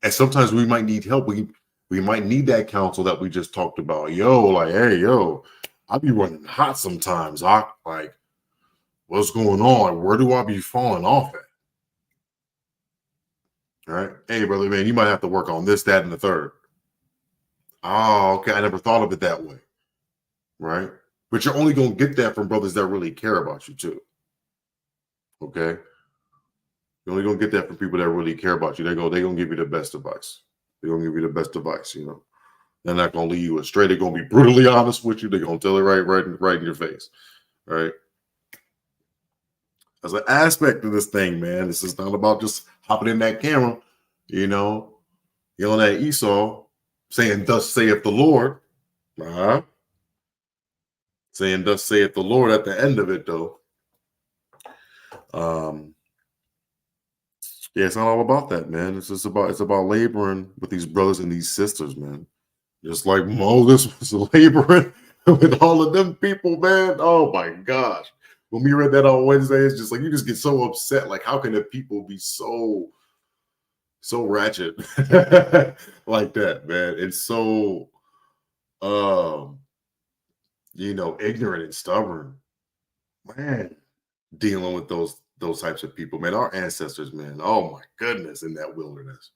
And sometimes we might need help. We might need that counsel that we just talked about. Hey, I be running hot sometimes. Like, what's going on? Where do I be falling off at? Right? Hey, brother, man, you might have to work on this, that, and the third. Oh, okay. I never thought of it that way. Right? But you're only gonna get that from brothers that really care about you too. Okay. You're only gonna get that from people that really care about you. They're gonna give you the best advice. They're gonna give you the best advice, you know. They're not gonna leave you astray. They're gonna be brutally honest with you. They're gonna tell it right in your face. Right. As an aspect of this thing, man. This is not about just hopping in that camera, you know, yelling at Esau, saying, "Thus saith the Lord." Uh-huh. Saying, "Thus saith the Lord" at the end of it, though. Um, yeah, it's not all about that, man. It's about laboring with these brothers and these sisters, man. Just like Moses was laboring with all of them people, man. Oh my gosh. When we read that on Wednesday, it's just like you just get so upset. Like, how can the people be so ratchet like that, man? It's so ignorant and stubborn. Man, dealing with those types of people, man. Our ancestors, man. Oh my goodness, in that wilderness.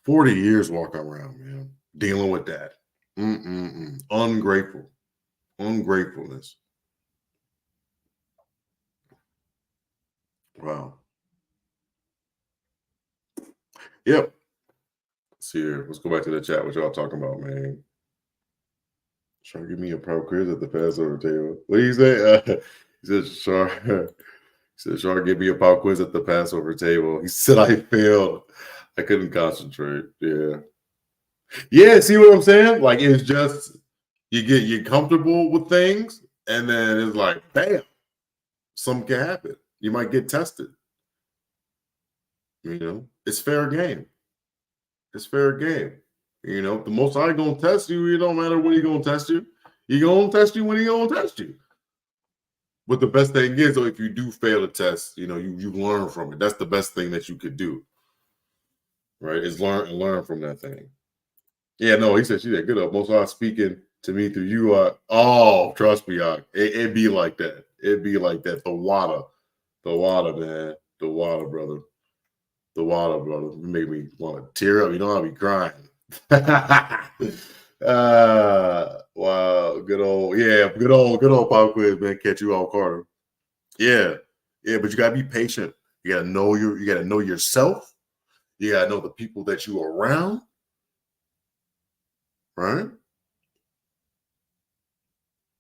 40 years walking around, man, dealing with that. Ungrateful. Ungratefulness. Wow. Yep. Let's see here. Let's go back to the chat. What y'all talking about, man? Trying to give me a pop quiz at the Passover table. What do you say? He said, Shar. He said, Shar, give me a pop quiz at the Passover table. He said, I failed. I couldn't concentrate. Yeah. Yeah, see what I'm saying? Like, it's just, you comfortable with things, and then it's like, bam, something can happen. You might get tested. You know, it's fair game. It's fair game. You know, the Most High gonna test you. It don't matter when he gonna test you. He gonna test you when he gonna test you. But the best thing is, though, if you do fail a test, you know, you learn from it. That's the best thing that you could do, right? Is learn from that thing. Yeah, no, he said she did good up. Most High speaking to me through you. Trust me, it be like that. It be like that. The water, man, the water, brother. The water, brother. You make me want to tear up. You know, I'll be crying. Wow. Good old pop quiz, man. Catch you off Carter. Yeah. Yeah, but you gotta be patient. You gotta know yourself. You gotta know the people that you are around, right?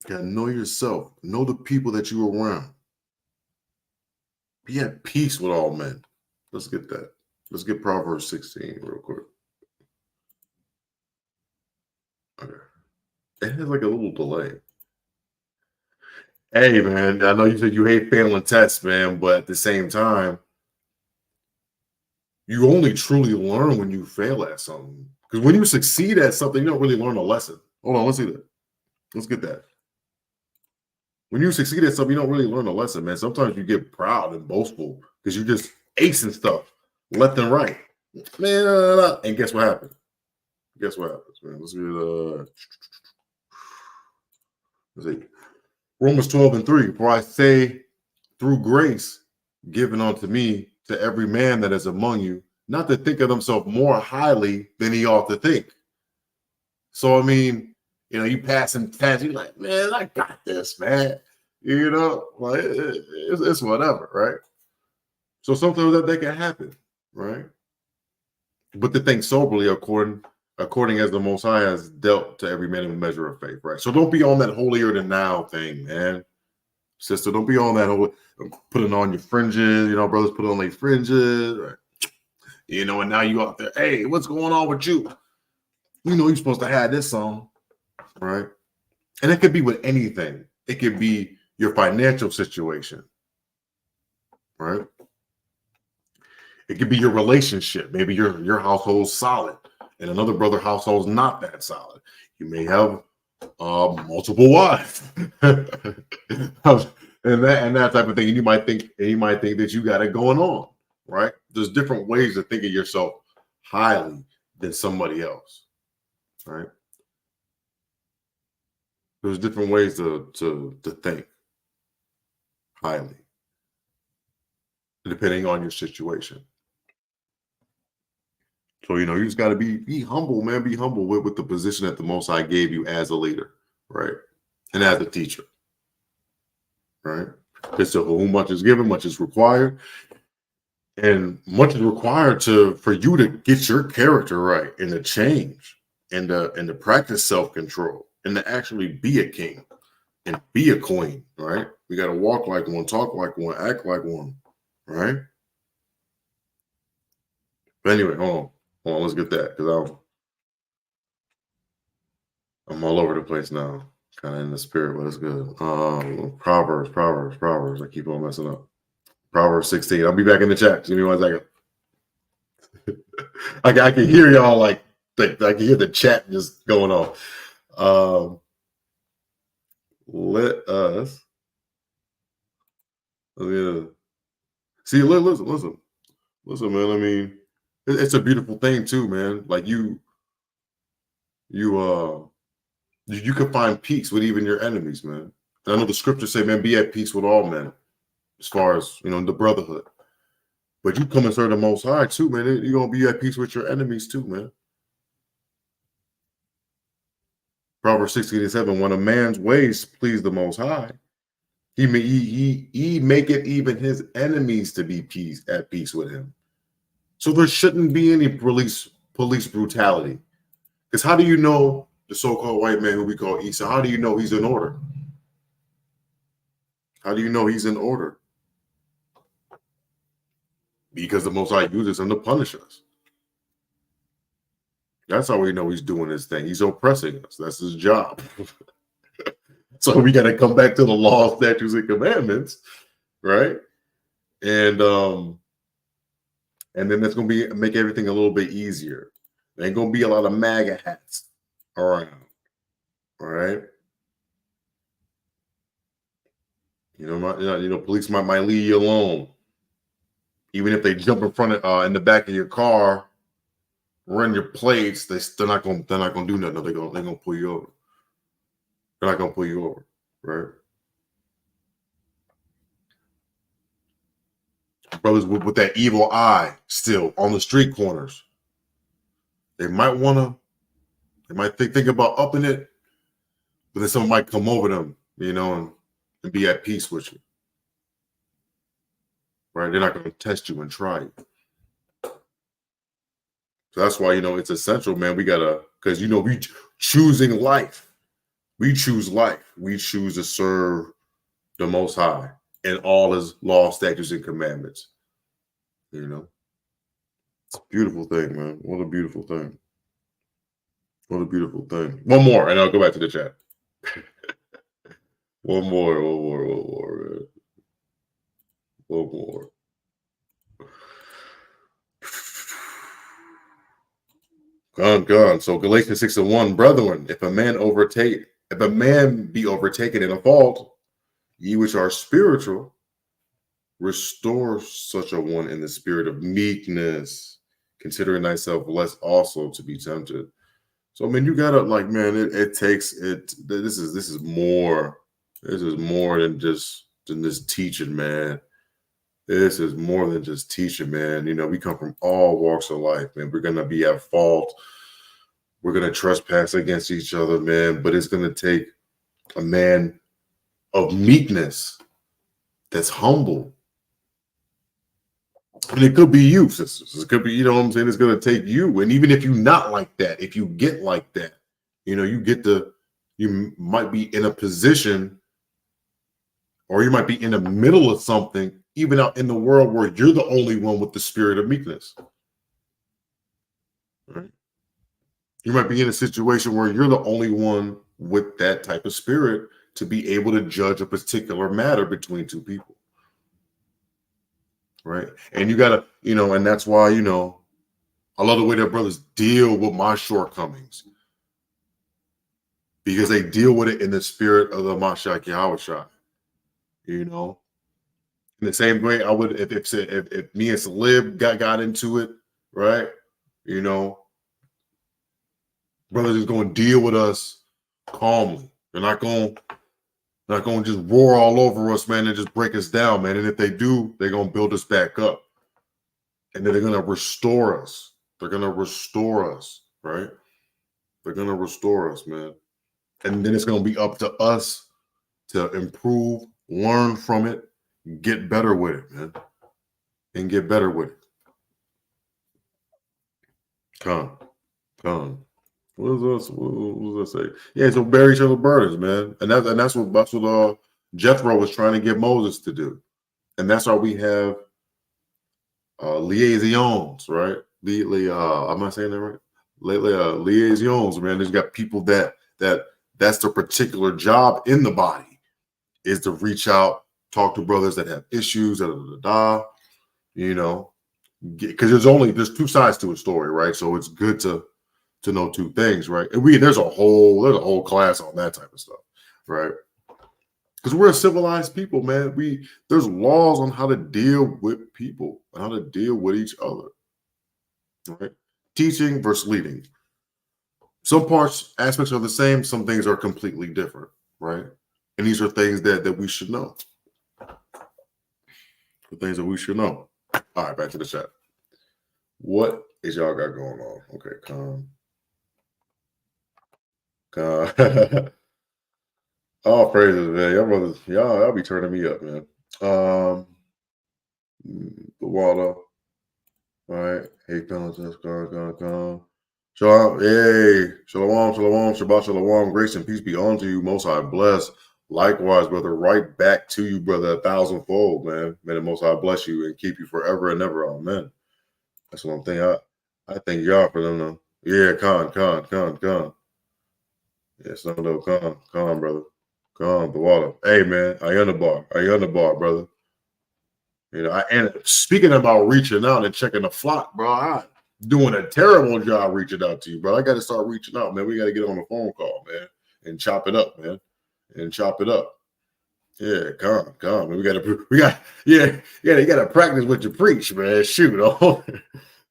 You gotta know yourself. Know the people that you are around. Be at peace with all men. Let's get that. Let's get Proverbs 16 real quick. Okay. It has like a little delay. Hey, man, I know you said you hate failing tests, man, but at the same time, you only truly learn when you fail at something. Because when you succeed at something, you don't really learn a lesson. Hold on, let's see that. Let's get that. When you succeed at something, you don't really learn a lesson, man. Sometimes you get proud and boastful because you just acing stuff left and right. Man, and guess what happened? Guess what happens, man? Let's see. Romans 12:3. For I say, through grace given unto me, to every man that is among you, not to think of himself more highly than he ought to think. So, I mean, you passing tests, you're like, man, I got this, man. Like it's whatever, right? So sometimes that can happen, right? But to think soberly according as the Most High has dealt to every man in a measure of faith, right? So don't be on that holier than now thing, man. Sister, don't be on that whole putting on your fringes, brothers put on their fringes, right? And now you out there, hey, what's going on with you? You're supposed to have this on, right? And it could be with anything. It could be your financial situation, right? It could be your relationship. Maybe your household's solid and another brother household's not that solid. You may have multiple wives and that type of thing. And you might think that you got it going on, right? There's different ways to think of yourself highly than somebody else, right? There's different ways to think highly, depending on your situation. So, you just got to be humble, man. Be humble with the position that the Most High gave you as a leader, right? And as a teacher, right? Because to whom much is given, much is required. And much is required for you to get your character right and to change and to practice self-control and to actually be a king and be a queen, right? We got to walk like one, talk like one, act like one, right? But anyway, hold on, let's get that because I'm all over the place now, kind of in the spirit, but it's good. Proverbs. I keep on messing up. Proverbs 16. I'll be back in the chat. Give me 1 second. I can hear y'all like I can hear the chat just going on. Let us. See, listen, man. I mean, it's a beautiful thing too, man. Like you can find peace with even your enemies, man. And I know the scriptures say, man, be at peace with all men, as far as the brotherhood. But you come and serve the Most High too, man. You're gonna be at peace with your enemies too, man. Proverbs 16:7. When a man's ways please the Most High, he maketh even his enemies to be at peace with him. So there shouldn't be any police brutality. Because how do you know the so-called white man who we call Esau? How do you know he's in order? How do you know he's in order? Because the Most High uses him to punish us. That's how we know he's doing his thing. He's oppressing us. That's his job. So we got to come back to the law, statutes, and commandments, right? And then that's going to make everything a little bit easier. There ain't going to be a lot of MAGA hats around, all right? Police might leave you alone, even if they jump in the back of your car, run your plates. They're not gonna do nothing. They're gonna pull you over. They're not gonna pull you over, right? Brothers with that evil eye still on the street corners. They might think about upping it, but then someone might come over them, and be at peace with you. Right? They're not gonna test you and try you. So that's why, it's essential, man. We gotta, because we choosing life. We choose life. We choose to serve the Most High and all his law, statutes, and commandments. It's a beautiful thing, man. What a beautiful thing. What a beautiful thing. One more, and I'll go back to the chat. One more, man. One more. Gone. So Galatians 6:1, brethren, if a man be overtaken in a fault, ye which are spiritual, restore such a one in the spirit of meekness, considering thyself less also to be tempted. So, man, you gotta like, man, it takes it. This is more. This is more than this teaching, man. This is more than just teaching, man. You know, we come from all walks of life, man. We're gonna be at fault. We're gonna trespass against each other, man. But it's gonna take a man of meekness that's humble. And it could be you, sisters. It could be, you know what I'm saying? It's gonna take you. And even if you're not like that, if you get like that, you know, you might be in a position, or you might be in the middle of something, even out in the world where you're the only one with the spirit of meekness. Right? You might be in a situation where you're the only one with that type of spirit to be able to judge a particular matter between two people. Right. And you gotta, you know, and that's why, you know, I love the way that brothers deal with my shortcomings, because they deal with it in the spirit of the Mashiach Yahushua. You know, in the same way I would if me and Salib got into it, right? You know, brothers is going to deal with us calmly. They're not going to just roar all over us, man, and just break us down, man. And if they do, they're going to build us back up, and then they're going to restore us. They're going to restore us, right? They're going to restore us, man. And then it's going to be up to us to improve, learn from it, get better with it, man. And get better with it. Come. What does that say? Yeah, so bear each other burdens, man. And that's what Jethro was trying to get Moses to do. And that's why we have liaisons, right? Am I saying that right? Liaisons, man. There's got people that's their particular job in the body, is to reach out, talk to brothers that have issues, you know, because there's two sides to a story, right? So it's good to know two things, right? And there's a whole class on that type of stuff, right? Because we're a civilized people, man. There's laws on how to deal with people and how to deal with each other, right? Teaching versus leading. Some aspects are the same. Some things are completely different, right? And these are things that we should know. The things that we should know. All right, back to the chat. What is y'all got going on? Okay, calm. All praises, man. Y'all brothers, y'all be turning me up, man. The water. All right. Hey, fellas, let's go. Shalom. Hey, shalom, Shabbat shalom. Grace and peace be unto you. Most High bless. Likewise, brother, right back to you, brother, 1,000-fold, man. May the Most High bless you and keep you forever and ever. Amen. That's what I'm thinking. I thank y'all for them, though. Yeah, con. Yes, no, con, brother. Con, the water. Hey, man, I on the bar, brother. You know, and speaking about reaching out and checking the flock, bro, I'm doing a terrible job reaching out to you, bro. I got to start reaching out, man. We got to get on a phone call, man, and chop it up, man, and chop it up. Yeah, come, man. You got to practice what you preach, man. Shoot,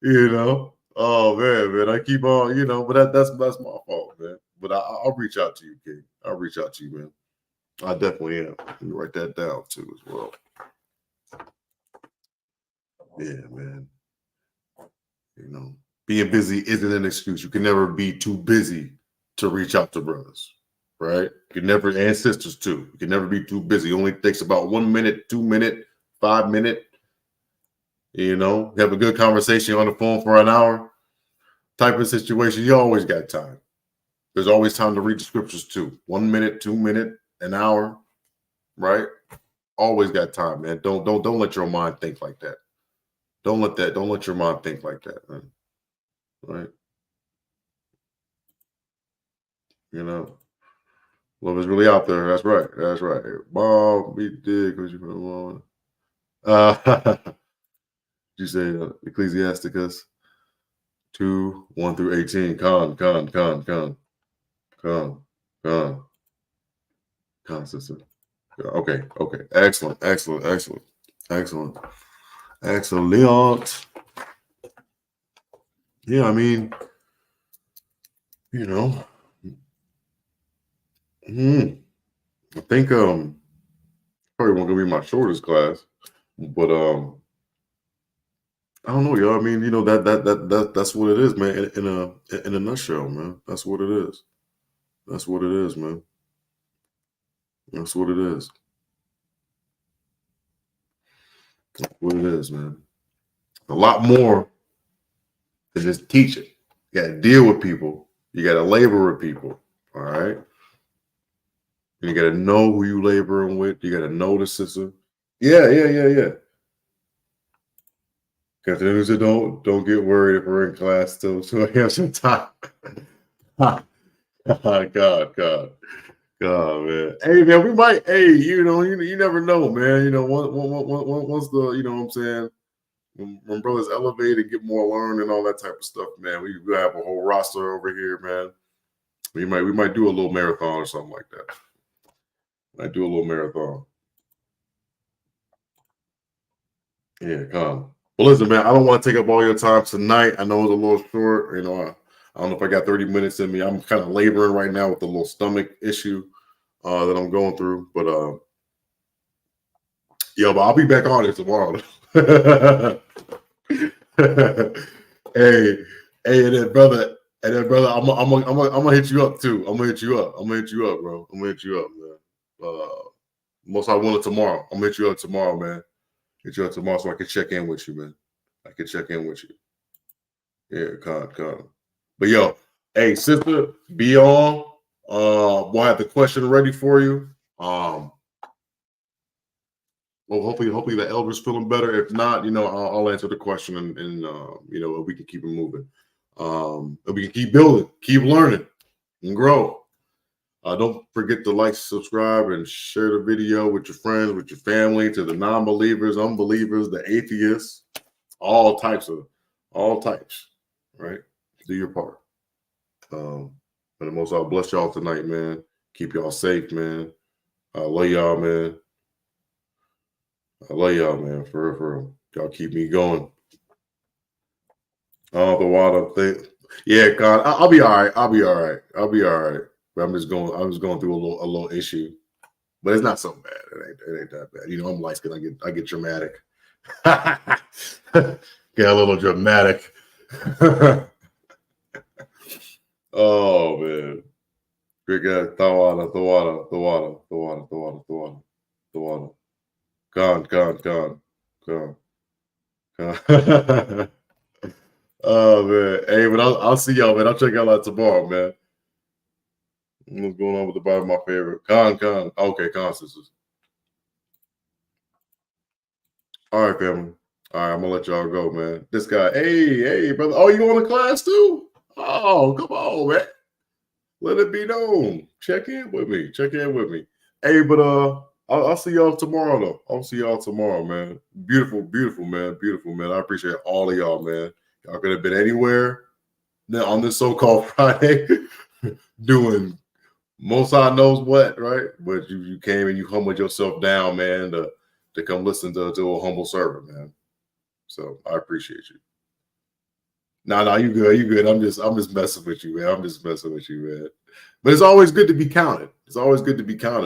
you know. Oh man, I keep on, you know, but that's my fault, man. But I'll reach out to you, King. I'll reach out to you, man. I definitely am. Let me write that down too, as well. Yeah, man. You know, being busy isn't an excuse. You can never be too busy to reach out to brothers, right? You can never, and sisters too. You can never be too busy. It only takes about 1 minute, 2 minute, 5 minute. You know, have a good conversation on the phone for an hour type of situation. You always got time. There's always time to read the scriptures too. 1 minute, 2 minute, an hour, right? Always got time, man. Don't let your mind think like that. Don't let your mind think like that, man. Right? You know, Love is really out there. That's right. That's right. Mom, we did because you put you say Ecclesiasticus 2:1 through 18. Con, sister. Okay. Excellent. Yeah, I mean, you know, I think probably won't gonna be my shortest class, but I don't know, y'all. I mean, that's what it is, man. In a nutshell, man. That's what it is. That's what it is, man. That's what it is. That's what it is, man. A lot more than just teaching. You got to deal with people. You got to labor with people. All right. And you got to know who you laboring with. You got to know the system. Yeah. Captain Anderson said, don't get worried if we're in class still. So I have some time. God, man. Hey, man, we might. Hey, you never know, man. Once the, you know what I'm saying, when brothers elevate and get more learned and all that type of stuff, man, we have a whole roster over here, man. We might do a little marathon or something like that. Might do a little marathon. Yeah, come. Well, listen, man, I don't want to take up all your time tonight. I know it's a little short. I don't know if I got 30 minutes in me. I'm kind of laboring right now with a little stomach issue that I'm going through. But but I'll be back on it tomorrow. hey, and then brother, I'm gonna hit you up too. I'm gonna hit you up, bro. I'm gonna hit you up, man. Most I want it tomorrow. I'm gonna hit you up tomorrow, man. Hit you up tomorrow so I can check in with you, man. I can check in with you. Yeah, come. But yo, hey, sister, be on. We'll have the question ready for you. Well, hopefully the elder's feeling better. If not, I'll answer the question and we can keep it moving. And we can keep building, keep learning, and grow. Don't forget to like, subscribe, and share the video with your friends, with your family, to the non-believers, unbelievers, the atheists, all types. Right? Do your part. And the most I'll bless y'all tonight, man. Keep y'all safe, man. I love y'all, man. For real. Y'all keep me going. The water thing. Yeah, God, I'll be all right. I'll be all right. But I'm just going through a little issue. But it's not so bad. It ain't that bad. I'm light skinned. I get dramatic. Get a little dramatic. Oh man. Great guy. The water. Gone. Oh man. Hey, but I'll see y'all, man. I'll check y'all out tomorrow, man. What's going on with the bottom of my favorite? Con. Okay, sisters. All right, family. All right, I'm gonna let y'all go, man. This guy, hey, brother. Oh, you going to class too? Oh, come on, man. Let it be known. Check in with me. Hey, but I'll see y'all tomorrow, though. I'll see y'all tomorrow, man. Beautiful, man. I appreciate all of y'all, man. Y'all could have been anywhere now on this so-called Friday doing most I knows what, right? But you came and you humbled yourself down, man, to come listen to a humble servant, man. So I appreciate you. No, you good. I'm just messing with you, man. But it's always good to be counted.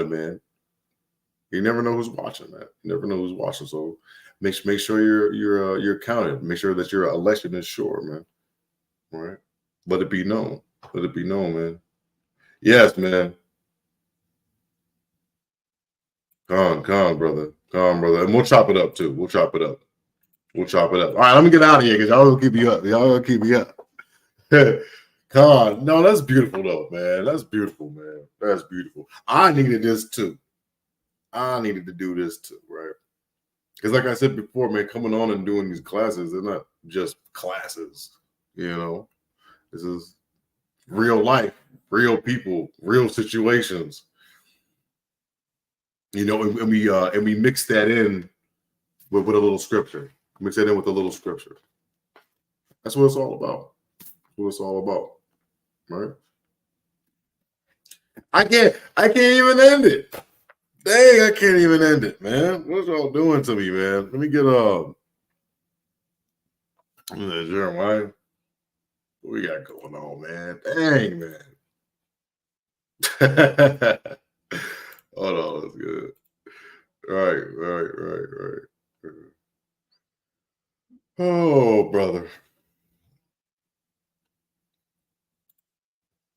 Man. You never know who's watching, man. So make sure you're counted. Make sure that your election is sure, man. All right. Let it be known, man. Yes, man. Come on, brother. And we'll chop it up too. All right, let me get out of here because y'all gonna keep me up. No, that's beautiful though, man. That's beautiful. I needed this too. I needed to do this too, right? Because like I said before, man, coming on and doing these classes, they're not just classes. This is real life, real people, real situations. You know, and we mix that in with a little scripture. Mix that in with a little scripture. That's what it's all about. That's what it's all about, right? I can't even end it. Dang, I can't even end it, man. What y'all doing to me, man? Let me get Jeremiah. What we got going on, man? Dang, man. Hold on, that's good. Right. Oh, brother.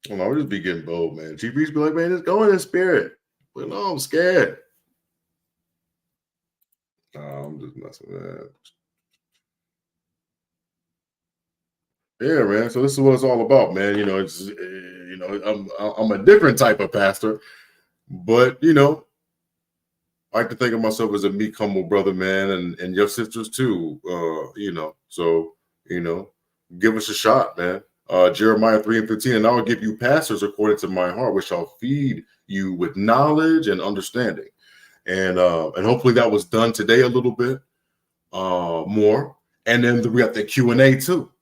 Well, no, we just be getting bold, man. GPs be like, man, just go in the spirit. But no, I'm scared. No, I'm just messing with that. Yeah, man. So this is what it's all about, man. You know, it's you know, I'm a different type of pastor, but you know, I like to think of myself as a meek, humble brother, man, and your sisters too. You know, so you know, give us a shot, man. Jeremiah 3:15, and I will give you pastors according to my heart, which shall feed you with knowledge and understanding. And hopefully that was done today a little bit more. And then we got the Q&A too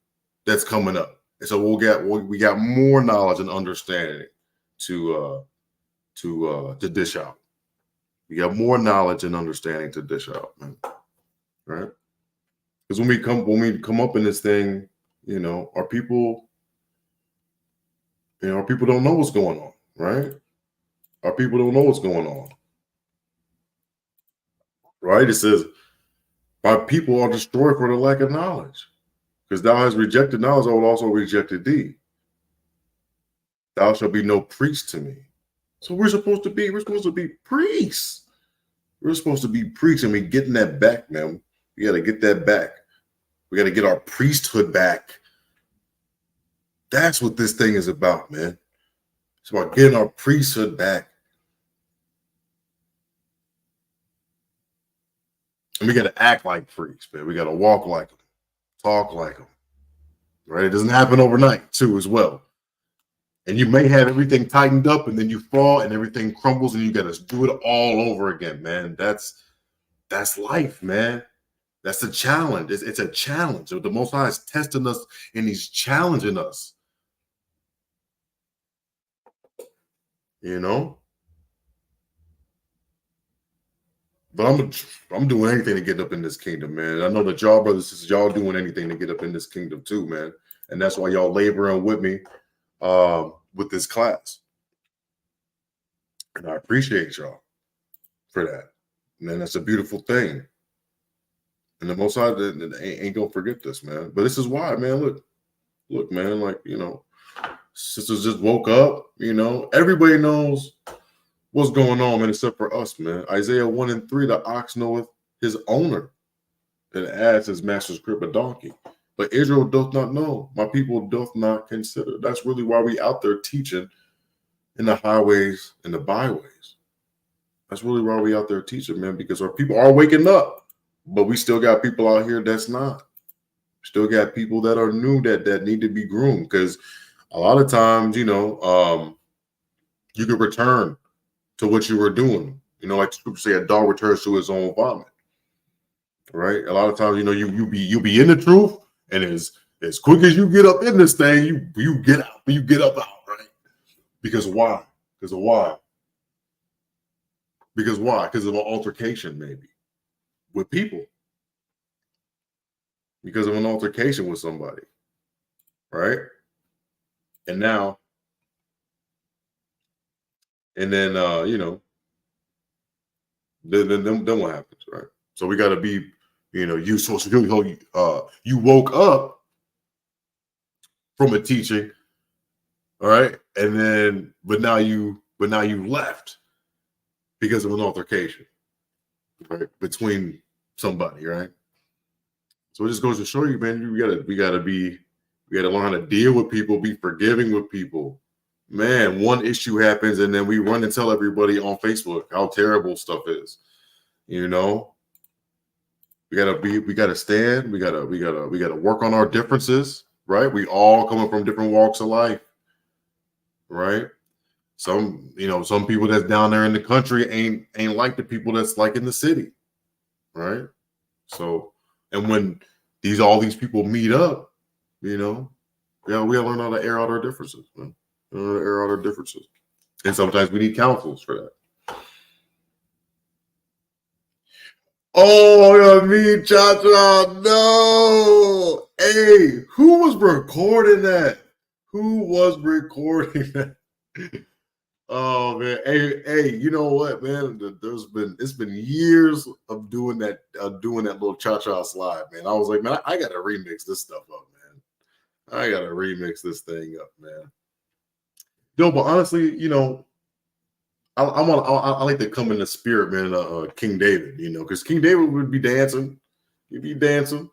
that's coming up. And so we got more knowledge and understanding to dish out. We got more knowledge and understanding to dish out, man. Right? Because when we come up in this thing, you know, our people don't know what's going on, right? Our people don't know what's going on. Right? It says, my people are destroyed for the lack of knowledge. Because thou hast rejected knowledge, I will also rejected thee. Thou shalt be no priest to me. So we're supposed to be priests. We're supposed to be priests, and we getting that back, man. We got to get that back. We got to get our priesthood back. That's what this thing is about, man. It's about getting our priesthood back. And we got to act like priests, man. We got to walk like them, talk like them. Right? It doesn't happen overnight, too, as well. And you may have everything tightened up, and then you fall, and everything crumbles, and you got to do it all over again, man. That's life, man. That's the challenge. It's a challenge. The Most High is testing us, and He's challenging us. You know. But I'm doing anything to get up in this kingdom, man. I know that y'all brothers and sisters, y'all doing anything to get up in this kingdom too, man. And that's why y'all laboring with me with this class. And I appreciate y'all for that. Man, that's a beautiful thing. And the Most High ain't gonna forget this, man. But this is why, man. Look, man, like, you know, sisters just woke up, you know. Everybody knows what's going on, man, except for us, man. Isaiah 1:3, the ox knoweth his owner, and adds his master's crib a donkey. But Israel doth not know. My people doth not consider. That's really why we out there teaching in the highways and the byways. That's really why we out there teaching, man, because our people are waking up. But we still got people out here that's not. Still got people that are new that need to be groomed. Because a lot of times, you know, you could return to what you were doing. You know, like the scripture say, a dog returns to his own vomit. Right? A lot of times, you know, you be in the truth, and as quick as you get up in this thing, you get out, right? Because why? Because of why? Because why? Because of an altercation, maybe, with people. Because of an altercation with somebody, right? And then you know, then what happens, right? So we got to be, you know, you woke up from a teaching, all right, and then but now you left because of an altercation, right, between somebody, right? So it just goes to show you, man, we gotta learn how to deal with people, be forgiving with people. Man, one issue happens, and then we run and tell everybody on Facebook how terrible stuff is. You know, we gotta stand. We gotta work on our differences, right? We all coming from different walks of life, right? Some people that's down there in the country ain't like the people that's like in the city, right? So, and when all these people meet up, we gotta learn how to air out our differences, man. Air out our differences, and sometimes we need counsels for that. Oh, yeah, me, Cha-Cha, no. Hey, who was recording that? Who was recording that? Oh man, hey, you know what, man? It's been years of doing that little cha-cha slide, man. I was like, man, I gotta remix this stuff up, man. I gotta remix this thing up, man. No, but honestly, I like to come in the spirit, man. King David, because King David would be dancing. He'd be dancing.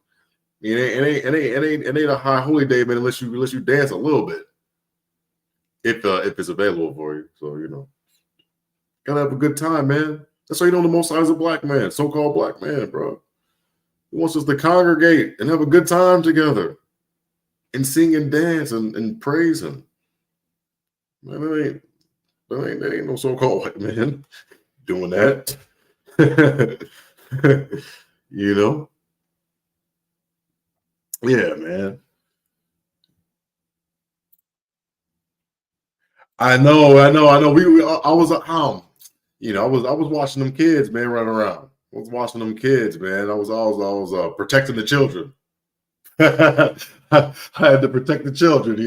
It ain't a high holy day, man, unless you dance a little bit, if it's available for you. So gotta have a good time, man. That's why the Most High is a black man, so-called black man, bro. He wants us to congregate and have a good time together, and sing and dance and praise him. Man, that ain't no so-called white man doing that. Yeah, man. I know. I was I was watching them kids, man, run around. I was watching them kids, man. I was protecting the children. I had to protect the children,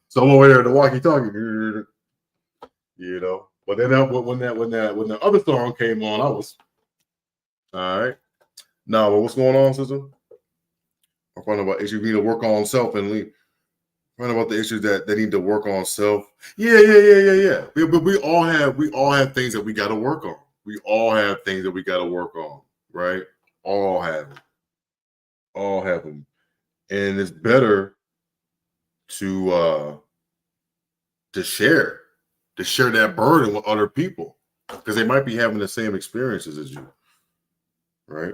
So I'm over there to walkie-talkie, But then when the other song came on, I was all right. Now, what's going on, sister? I'm finding about issues we need to work on self and leave. Find about the issues that they need to work on self. Yeah. But we all have things that we got to work on. We all have things that we got to work on, right? All have them. All have them. And it's better to share that burden with other people, because they might be having the same experiences as you, right?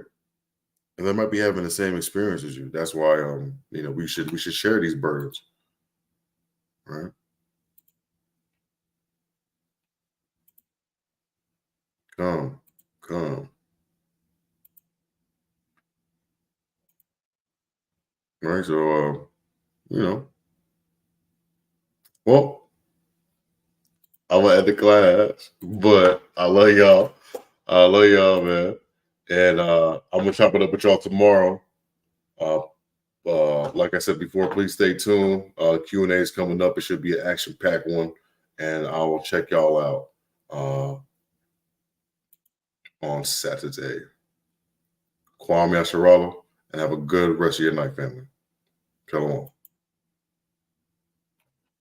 And they might be having the same experience as you. That's why we should share these burdens, right? Come. Right. So well, I'm gonna end the class, but I love y'all. I love y'all, man. And I'm gonna chop it up with y'all tomorrow. Like I said before, please stay tuned. Q&A is coming up. It should be an action-packed one, and I will check y'all out on Saturday. Kwame Asharala, and have a good rest of your night, family. Shalom.